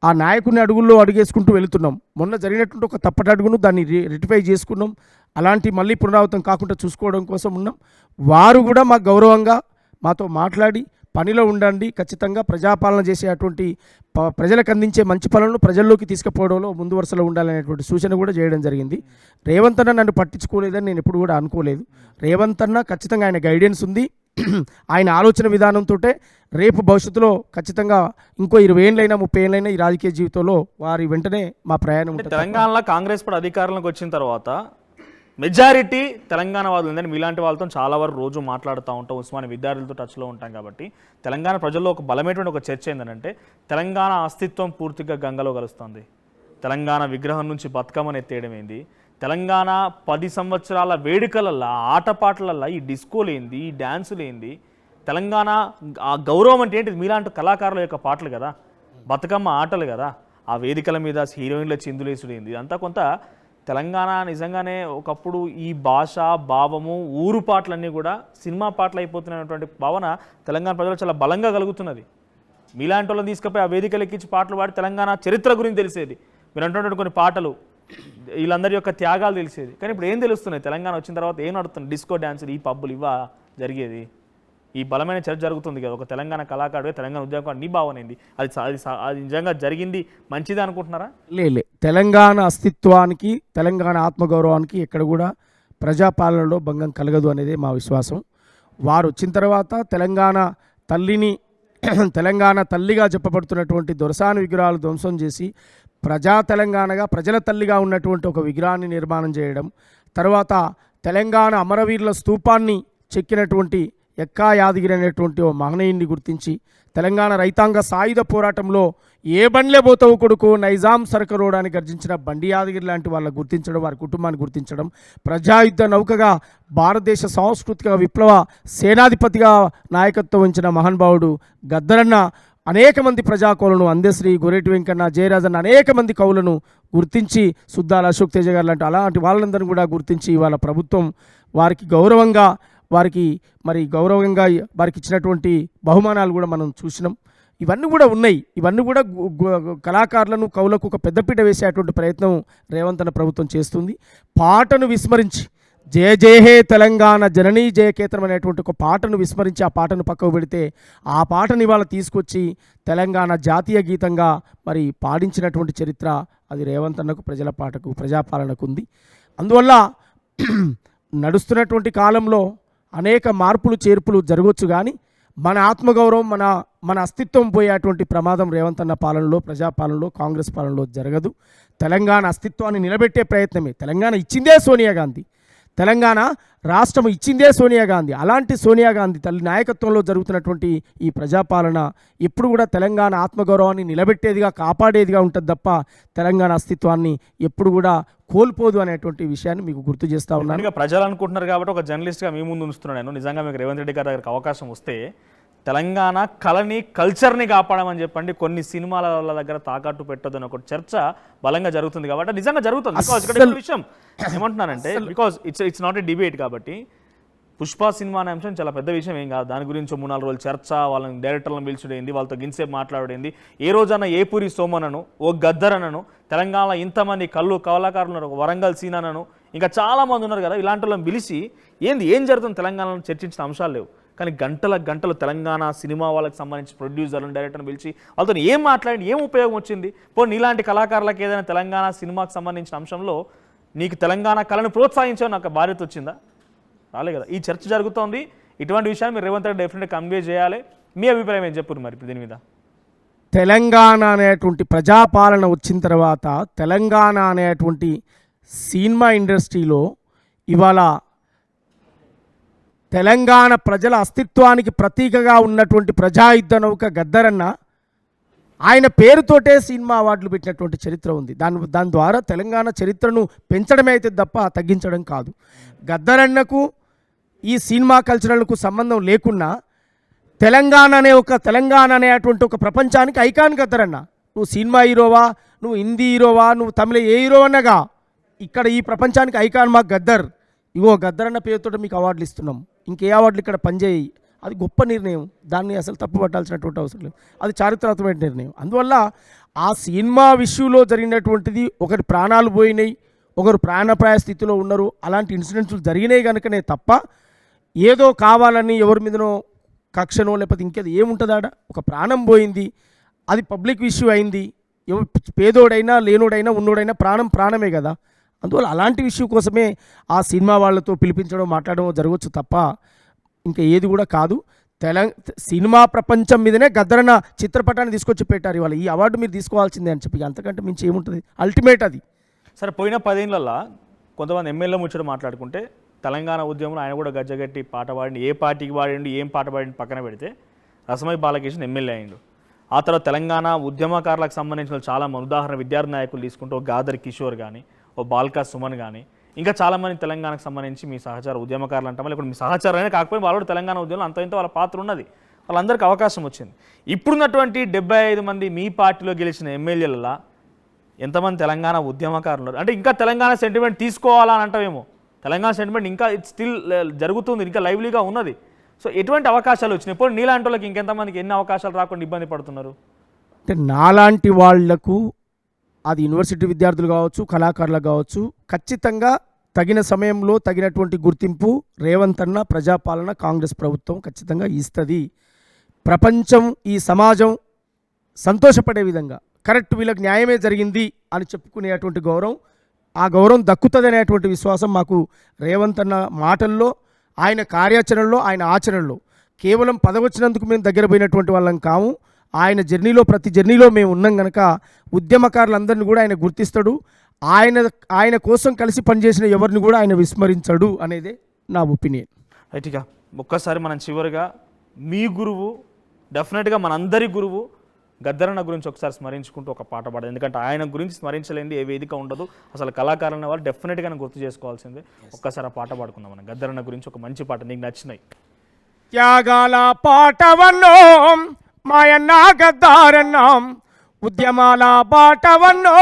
ఆ నాయకుడిని అడుగుల్లో అడుగేసుకుంటూ వెళుతున్నాం. మొన్న జరిగినటువంటి ఒక తప్పటి అడుగును దాన్ని రెటిఫై చేసుకున్నాం. అలాంటి మళ్ళీ పునరావృతం కాకుండా చూసుకోవడం కోసం ఉన్నాం. వారు కూడా మాకు గౌరవంగా మాతో మాట్లాడి పనిలో ఉండండి, ఖచ్చితంగా ప్రజాపాలన చేసే అటువంటి ప్రజలకు అందించే మంచి పనులను ప్రజల్లోకి తీసుకుపోవడంలో ముందు వరుసలో ఉండాలనేటువంటి సూచన కూడా చేయడం జరిగింది. రేవంత్ అన్న నన్ను పట్టించుకోలేదని నేను ఎప్పుడు కూడా అనుకోలేదు. రేవంత్ అన్న ఖచ్చితంగా ఆయన గైడెన్స్ ఉంది, ఆయన ఆలోచన విధానంతో రేపు భవిష్యత్తులో ఖచ్చితంగా ఇంకో 20 ఏళ్ళైనా 30 ఏళ్ళైనా ఈ రాజకీయ జీవితంలో వారి వెంటనే మా ప్రయాణం ఉంటుంది. తెలంగాణలో కాంగ్రెస్ పార్టీ అధికారంలోకి వచ్చిన తర్వాత మెజారిటీ తెలంగాణ వాళ్ళు ఉందని మీలాంటి వాళ్ళతో చాలా వరకు రోజు మాట్లాడుతూ ఉంటాం, ఉస్మానియా విద్యార్థులతో టచ్లో ఉంటాం. కాబట్టి తెలంగాణ ప్రజల్లో ఒక బలమైనటువంటి ఒక చర్చ ఏంటంటే, తెలంగాణ అస్తిత్వం పూర్తిగా గంగలో కలుస్తుంది. తెలంగాణ విగ్రహం నుంచి బతుకమ్మని ఎత్తేయడం ఏంది, తెలంగాణ 10 సంవత్సరాల వేడుకలల్లో, ఆటపాటలల్లో ఈ డిస్కోలేంది, ఈ డ్యాన్సులేంది, తెలంగాణ ఆ గౌరవం అంటే ఏంటి? మీలాంటి కళాకారుల యొక్క పాటలు కదా, బతుకమ్మ ఆటలు కదా, ఆ వేదికల మీద హీరోయిన్ల చిందులేసుడు ఏంది, అంతా కొంత తెలంగాణ నిజంగానే ఒకప్పుడు ఈ భాష, భావము, ఊరు పాటలన్నీ కూడా సినిమా పాటలు అయిపోతున్నటువంటి భావన తెలంగాణ ప్రజలు చాలా బలంగా కలుగుతున్నది. మీలాంటి వాళ్ళని తీసుకుపోయి ఆ వేదికలు ఎక్కించి పాటలు పాడి తెలంగాణ చరిత్ర గురించి తెలిసేది, మీరు అంటున్నటువంటి కొన్ని పాటలు, వీళ్ళందరి యొక్క త్యాగాలు తెలిసేది. కానీ ఇప్పుడు ఏం తెలుస్తున్నాయి? తెలంగాణ వచ్చిన తర్వాత ఏం నడుస్తుంది? డిస్కో డ్యాన్సులు, ఈ పబ్బులు, ఇవా జరిగేది? ఈ బలమైన చర్చ జరుగుతుంది కదా, ఒక తెలంగాణ కళాకారుడే, తెలంగాణ ఉద్యోగం, నీ భావనేంది? అది నిజంగా జరిగింది మంచిది అనుకుంటున్నారా? లే తెలంగాణ అస్తిత్వానికి, తెలంగాణ ఆత్మగౌరవానికి ఎక్కడ కూడా ప్రజాపాలనలో భంగం కలగదు అనేది మా విశ్వాసం. వారు వచ్చిన తర్వాత తెలంగాణ తల్లిని, తెలంగాణ తల్లిగా చెప్పబడుతున్నటువంటి దొరసాని విగ్రహాలు ధ్వంసం చేసి ప్రజా తెలంగాణగా, ప్రజల తల్లిగా ఉన్నటువంటి ఒక విగ్రహాన్ని నిర్మాణం చేయడం, తర్వాత తెలంగాణ అమరవీరుల స్తూపాన్ని చెక్కినటువంటి ఎక్కా యాదగిరి అనేటువంటి ఓ మహనీయుని గుర్తించి, తెలంగాణ రైతాంగ సాయుధ పోరాటంలో ఏ బండ్లే పోతావు కొడుకు నైజాం సరకరోడాన్ని గర్జించిన బండి యాదగిరి లాంటి వాళ్ళని గుర్తించడం, వారి కుటుంబాన్ని గుర్తించడం, ప్రజాయుద్ధ నౌకగా భారతదేశ సాంస్కృతిక విప్లవ సేనాధిపతిగా నాయకత్వం వహించిన మహానుభావుడు గద్దరన్న అనేక మంది ప్రజాకౌలను, అందశ్రీ, గొరెటి వెంకన్న, జయరాజన్న అనేక మంది కవులను గుర్తించి, సుద్దాల అశోక్ తేజ గారు లాంటి అలాంటి వాళ్ళందరినీ కూడా గుర్తించి ఇవాళ ప్రభుత్వం వారికి గౌరవంగా వారికి ఇచ్చినటువంటి బహుమానాలు కూడా మనం చూసినాం. ఇవన్నీ కూడా ఉన్నాయి. ఇవన్నీ కూడా కళాకారులను, కవులకు ఒక పెద్దపీట వేసేటువంటి ప్రయత్నం రేవంత్ అన్న ప్రభుత్వం చేస్తుంది. పాటను విస్మరించి, జయ జయ హే తెలంగాణ జననీ జయకేతనం అనేటువంటి ఒక పాటను విస్మరించి ఆ పాటను పక్కకు పెడితే, ఆ పాటను ఇవాళ తీసుకొచ్చి తెలంగాణ జాతీయ గీతంగా మరి పాడించినటువంటి చరిత్ర అది రేవంత్ అన్నకు, ప్రజల పాటకు, ప్రజాపాలనకు ఉంది. అందువల్ల నడుస్తున్నటువంటి కాలంలో అనేక మార్పులు చేర్పులు జరగవచ్చు, కానీ మన ఆత్మగౌరవం, మన అస్తిత్వం పోయేటువంటి ప్రమాదం రేవంత్ అన్న పాలనలో, ప్రజాపాలనలో, కాంగ్రెస్ పాలనలో జరగదు. తెలంగాణ అస్తిత్వాన్ని నిలబెట్టే ప్రయత్నమే. తెలంగాణ ఇచ్చిందే సోనియా గాంధీ. తెలంగాణ రాష్ట్రం ఇచ్చిందే సోనియా గాంధీ. అలాంటి సోనియా గాంధీ తల్లి నాయకత్వంలో జరుగుతున్నటువంటి ఈ ప్రజాపాలన ఎప్పుడు కూడా తెలంగాణ ఆత్మగౌరవాన్ని నిలబెట్టేదిగా, కాపాడేదిగా ఉంటుంది తప్ప తెలంగాణ అస్తిత్వాన్ని ఎప్పుడు కూడా కోల్పోదు అనేటువంటి విషయాన్ని మీకు గుర్తు చేస్తా ఉన్నాను. ఇక ప్రజలు అనుకుంటున్నారు కాబట్టి ఒక జర్నలిస్ట్గా మీ ముందు ఉంచుతున్నాను నేను. నిజంగా మీకు రేవంత్ రెడ్డి గారి దగ్గరికి అవకాశం వస్తే తెలంగాణ కళని, కల్చర్ని కాపాడమని చెప్పండి, కొన్ని సినిమాల వాళ్ళ దగ్గర తాకట్టు పెట్టొద్దు అని ఒక చర్చ బలంగా జరుగుతుంది కాబట్టి నిజంగా జరుగుతుంది. బికాజ్ ఇక్కడ విషయం ఏమంటున్నానంటే, because it's not a debate కాబట్టి పుష్ప సినిమా అనే అంశం చాలా పెద్ద విషయం ఏం కాదు. దాని గురించి 3-4 రోజులు చర్చ, వాళ్ళని డైరెక్టర్లను పిలిచుడేంది, వాళ్ళతో గిన్సేపు మాట్లాడేంది. ఏ రోజన్నా ఏపూరి సోమనను, ఓ గద్దరనను, తెలంగాణలో ఇంతమంది కళాకారులు ఉన్నారు, వరంగల్ సీనను, ఇంకా చాలామంది ఉన్నారు కదా, ఇలాంటి వాళ్ళని పిలిచి ఏం జరుగుతుంది తెలంగాణలో చర్చించిన అంశాలు లేవు. కానీ గంటలు తెలంగాణ సినిమా వాళ్ళకి సంబంధించి ప్రొడ్యూసర్లను, డైరెక్టర్ని పిలిచి వాళ్ళతో ఏం మాట్లాడి ఏం ఉపయోగం వచ్చింది? పోనీ నీలాంటి కళాకారులకు ఏదైనా తెలంగాణ సినిమాకి సంబంధించిన అంశంలో నీకు తెలంగాణ కళను ప్రోత్సహించే నాకు బాధ్యత వచ్చిందా? రాలే కదా. ఈ చర్చ జరుగుతోంది. ఇటువంటి విషయాన్ని మీరు రేవంత్ రెడ్డి డెఫినెట్గా కన్వే చేయాలి. మీ అభిప్రాయం ఏం చెప్పారు మరి దీని మీద? తెలంగాణ అనేటువంటి ప్రజాపాలన వచ్చిన తర్వాత తెలంగాణ అనేటువంటి సినిమా ఇండస్ట్రీలో ఇవాళ తెలంగాణ ప్రజల అస్తిత్వానికి ప్రతీకగా ఉన్నటువంటి ప్రజాయుద్ధ నౌక గద్దరన్న ఆయన పేరుతోటే సినిమా అవార్డులు పెట్టినటువంటి చరిత్ర ఉంది. దాని ద్వారా తెలంగాణ చరిత్రను పెంచడమే అయితే తప్ప తగ్గించడం కాదు. గద్దరన్నకు ఈ సినిమా కల్చరల్కు సంబంధం లేకున్నా తెలంగాణ అనేటువంటి ఒక ప్రపంచానికి ఐకాన్ గద్దరన్న. నువ్వు సినిమా హీరోవా, నువ్వు హిందీ హీరోవా, నువ్వు తమిళ ఏ హీరో అన్నగా ఇక్కడ ఈ ప్రపంచానికి ఐకాన్ మాకు గద్దర్. ఇగో గద్దరన్న పేరుతో మీకు అవార్డులు ఇస్తున్నాం, ఇంకే అవార్డులు ఇక్కడ పనిచేయి. అది గొప్ప నిర్ణయం, దాన్ని అసలు తప్పు పట్టాల్సినటువంటి అవసరం లేదు. అది చారిత్రాత్మకమైన నిర్ణయం. అందువల్ల ఆ సినిమా విషయంలో జరిగినటువంటిది, ఒకరి ప్రాణాలు పోయినాయి, ఒకరు ప్రాణాపాయ స్థితిలో ఉన్నారు, అలాంటి ఇన్సిడెంట్స్ జరిగినాయి కనుకనే తప్ప ఏదో కావాలని ఎవరి మీదనో కక్షనో లేకపోతే ఇంకేదో ఏముంటుందాడ. ఒక ప్రాణం పోయింది, అది పబ్లిక్ ఇష్యూ అయింది. పేదోడైనా లేనోడైనా ఉన్నోడైనా ప్రాణమే కదా. అందువల్ల అలాంటి విషయం కోసమే ఆ సినిమా వాళ్ళతో పిలిపించడం, మాట్లాడడం జరగవచ్చు తప్ప ఇంకా ఏది కూడా కాదు. సినిమా ప్రపంచం మీదనే గద్దరన్న చిత్రపటాన్ని తీసుకొచ్చి పెట్టారు. ఇవాళ ఈ అవార్డు మీరు తీసుకోవాల్సిందే అని చెప్పి, అంతకంటే మించి ఏముంటుంది? అల్టిమేట్ అది. సరే, పోయిన 10 ఏళ్లలో కొంతమంది ఎమ్మెల్యే ముచ్చట మాట్లాడుకుంటే తెలంగాణ ఉద్యమంలో ఆయన కూడా గజ్జగట్టి పాట పాడిండు, ఏ పార్టీకి పాడిండు, ఏం పాట పాడిండు పక్కన పెడితే రసమై బాలకృష్ణ ఎమ్మెల్యే అయిండు. ఆ తర్వాత తెలంగాణ ఉద్యమకారులకు సంబంధించిన చాలామంది, ఉదాహరణ విద్యార్థి నాయకులు తీసుకుంటే ఓ గాదర్ కిషోర్ కానీ, ఓ బాల్కా సుమన్ కానీ, ఇంకా చాలామంది తెలంగాణకు సంబంధించి మీ సహచార ఉద్యమకారులు అంటామా, లేకపోతే మీ సహచారమే కాకపోతే వాళ్ళు తెలంగాణ ఉద్యమంలో అంత ఇంత వాళ్ళ పాత్ర ఉన్నది, వాళ్ళందరికీ అవకాశం వచ్చింది. ఇప్పుడున్నటువంటి 75 మంది మీ పార్టీలో గెలిచిన ఎమ్మెల్యేలలో ఎంతమంది తెలంగాణ ఉద్యమకారులు ఉన్నారు? అంటే ఇంకా తెలంగాణ సెంటిమెంట్ తీసుకోవాలా అని అంటామేమో. తెలంగాణ సెంటిమెంట్ ఇంకా స్టిల్ జరుగుతుంది, ఇంకా లైవ్లీగా ఉన్నది. సో ఎటువంటి అవకాశాలు వచ్చినాయి? ఇప్పుడు నీలాంటి వాళ్ళకి ఇంకెంతమందికి ఎన్ని అవకాశాలు రాకుండా ఇబ్బంది పడుతున్నారు? అంటే నాలాంటి వాళ్లకు, అది యూనివర్సిటీ విద్యార్థులు కావచ్చు, కళాకారులు కావచ్చు, ఖచ్చితంగా తగిన సమయంలో తగినటువంటి గుర్తింపు రేవంత్ అన్న, ప్రజాపాలన, కాంగ్రెస్ ప్రభుత్వం ఖచ్చితంగా ఇస్తుంది. ప్రపంచం, ఈ సమాజం సంతోషపడే విధంగా కరెక్ట్ వీళ్ళకి న్యాయమే జరిగింది అని చెప్పుకునేటువంటి గౌరవం, ఆ గౌరవం దక్కుతుంది అనేటువంటి విశ్వాసం మాకు రేవంత్ అన్న మాటల్లో, ఆయన కార్యాచరణలో, ఆయన ఆచరణలో. కేవలం పదవచ్చినందుకు మేము దగ్గర పోయినటువంటి వాళ్ళం కాము. ఆయన జర్నీలో, ప్రతి జర్నీలో మేము ఉన్నాం కనుక ఉద్యమకారులందరినీ కూడా ఆయన గుర్తిస్తాడు. ఆయన కోసం కలిసి పనిచేసిన ఎవరిని కూడా ఆయన విస్మరించడు అనేదే నా ఒపీనియన్. రైట్గా ఒక్కసారి మనం చివరిగా మీ గురువు, డెఫినెట్గా మనందరి గురువు గద్దరన్న గురించి ఒకసారి స్మరించుకుంటూ ఒక పాట పాడదు. ఎందుకంటే ఆయన గురించి స్మరించలేంది ఏ వేదిక ఉండదు. అసలు కళాకారులు వాళ్ళు డెఫినెట్గా గుర్తు చేసుకోవాల్సిందే. ఒక్కసారి ఆ పాట పాడుకుందాం మనం. గద్దరన్న గురించి ఒక మంచి పాట నీకు నచ్చినాయి. త్యాగాల పాటవన్నో మాయన్న గద్దారన్నాం, ఉద్యమాల బాటవన్నో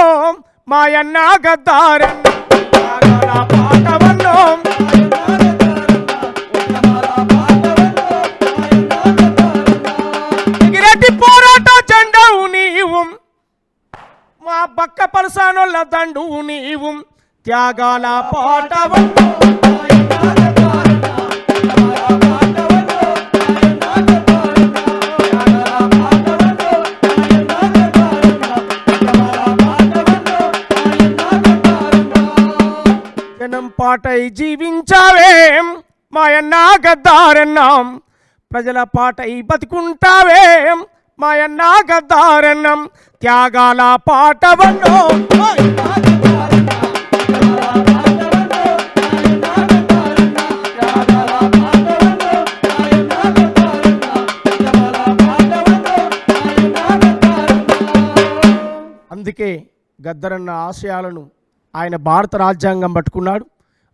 మాయన్న గద్దారన్న, త్యాగాల పాటవన్నో ఎగిరెట్టి పోరాట జెండవు నీవు, మా పక్క పలసానోళ్ళ దండు నీవు, త్యాగాల పాటవన్నో పాటై జీవించావేం మాయన్న గద్దారన్నాం, ప్రజల పాటై బతుకుంటావేం మాయన్న గద్దారన్నాం, త్యాగాల పాటవన్నో గద్దరన్న ఆశయాలను ఆయన భారత రాజ్యాంగం పట్టుకున్నాడు.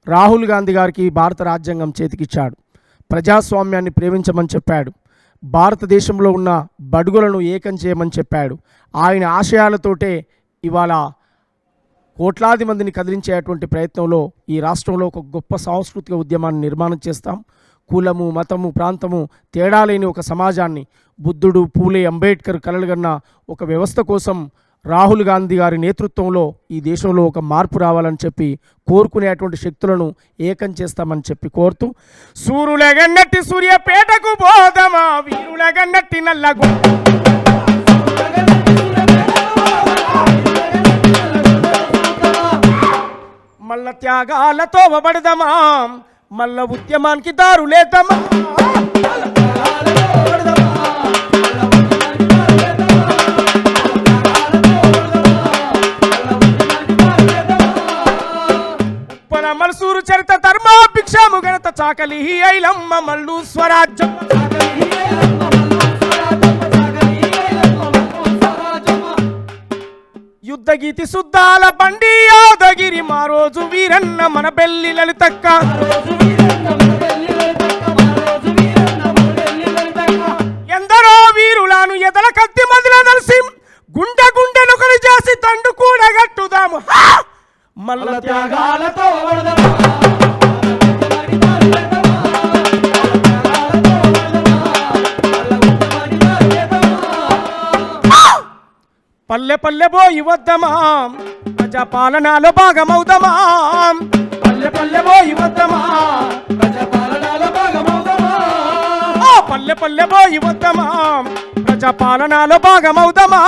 రాహుల్ గాంధీ గారికి భారత రాజ్యాంగం చేతికిచ్చాడు. ప్రజాస్వామ్యాన్ని ప్రేమించమని చెప్పాడు. భారతదేశంలో ఉన్న బడుగులను ఏకం చేయమని చెప్పాడు. ఆయన ఆశయాలతోటే ఇవాళ కోట్లాది మందిని కదిలించేటువంటి ప్రయత్నంలో ఈ రాష్ట్రంలో ఒక గొప్ప సాంస్కృతిక ఉద్యమాన్ని నిర్మాణం చేస్తాం. కులము, మతము, ప్రాంతము తేడా లేని ఒక సమాజాన్ని, బుద్ధుడు, పూలే, అంబేద్కర్ కలలుగన్న ఒక వ్యవస్థ కోసం రాహుల్ గాంధీ గారి నేతృత్వంలో ఈ దేశంలో ఒక మార్పు రావాలని చెప్పి కోరుకునేటువంటి శక్తులను ఏకం చేస్తామని చెప్పి కోరుతూ, సూర్యులగన్నట్టి సూర్యపేటకు బోధమా వీరులగన్నట్టి నల్లగు మల్ల త్యాగాలతో వబడదమా మల్ల ఉద్యమానికి దారులేదమా మల్సూరు చరిత ధర్మ భిక్షము గణత చాకలి ఐలమ్మ మల్లు స్వరాజ్యం యుద్ధ గీతి శుద్ధాల బండి యాదగిరి మా రోజు వీరన్న మన బెల్లి లలితక్క ఎందరో వీరులను ఎదల కత్తి మదిల నలిసి గుండె గుండెను కలి చేసి తండు కూడా గట్టుదాము మల్ల త్యాగాలతో పల్లె పల్లె పోయి వద్దమా ప్రజా పాలనలో భాగమవుదమా పల్లె పల్లె పోయి వద్దమా ప్రజా పాలనలో భాగమవుదమా పల్లె పల్లె పోయి వద్దమా ప్రజా పాలనలో భాగమవుదమా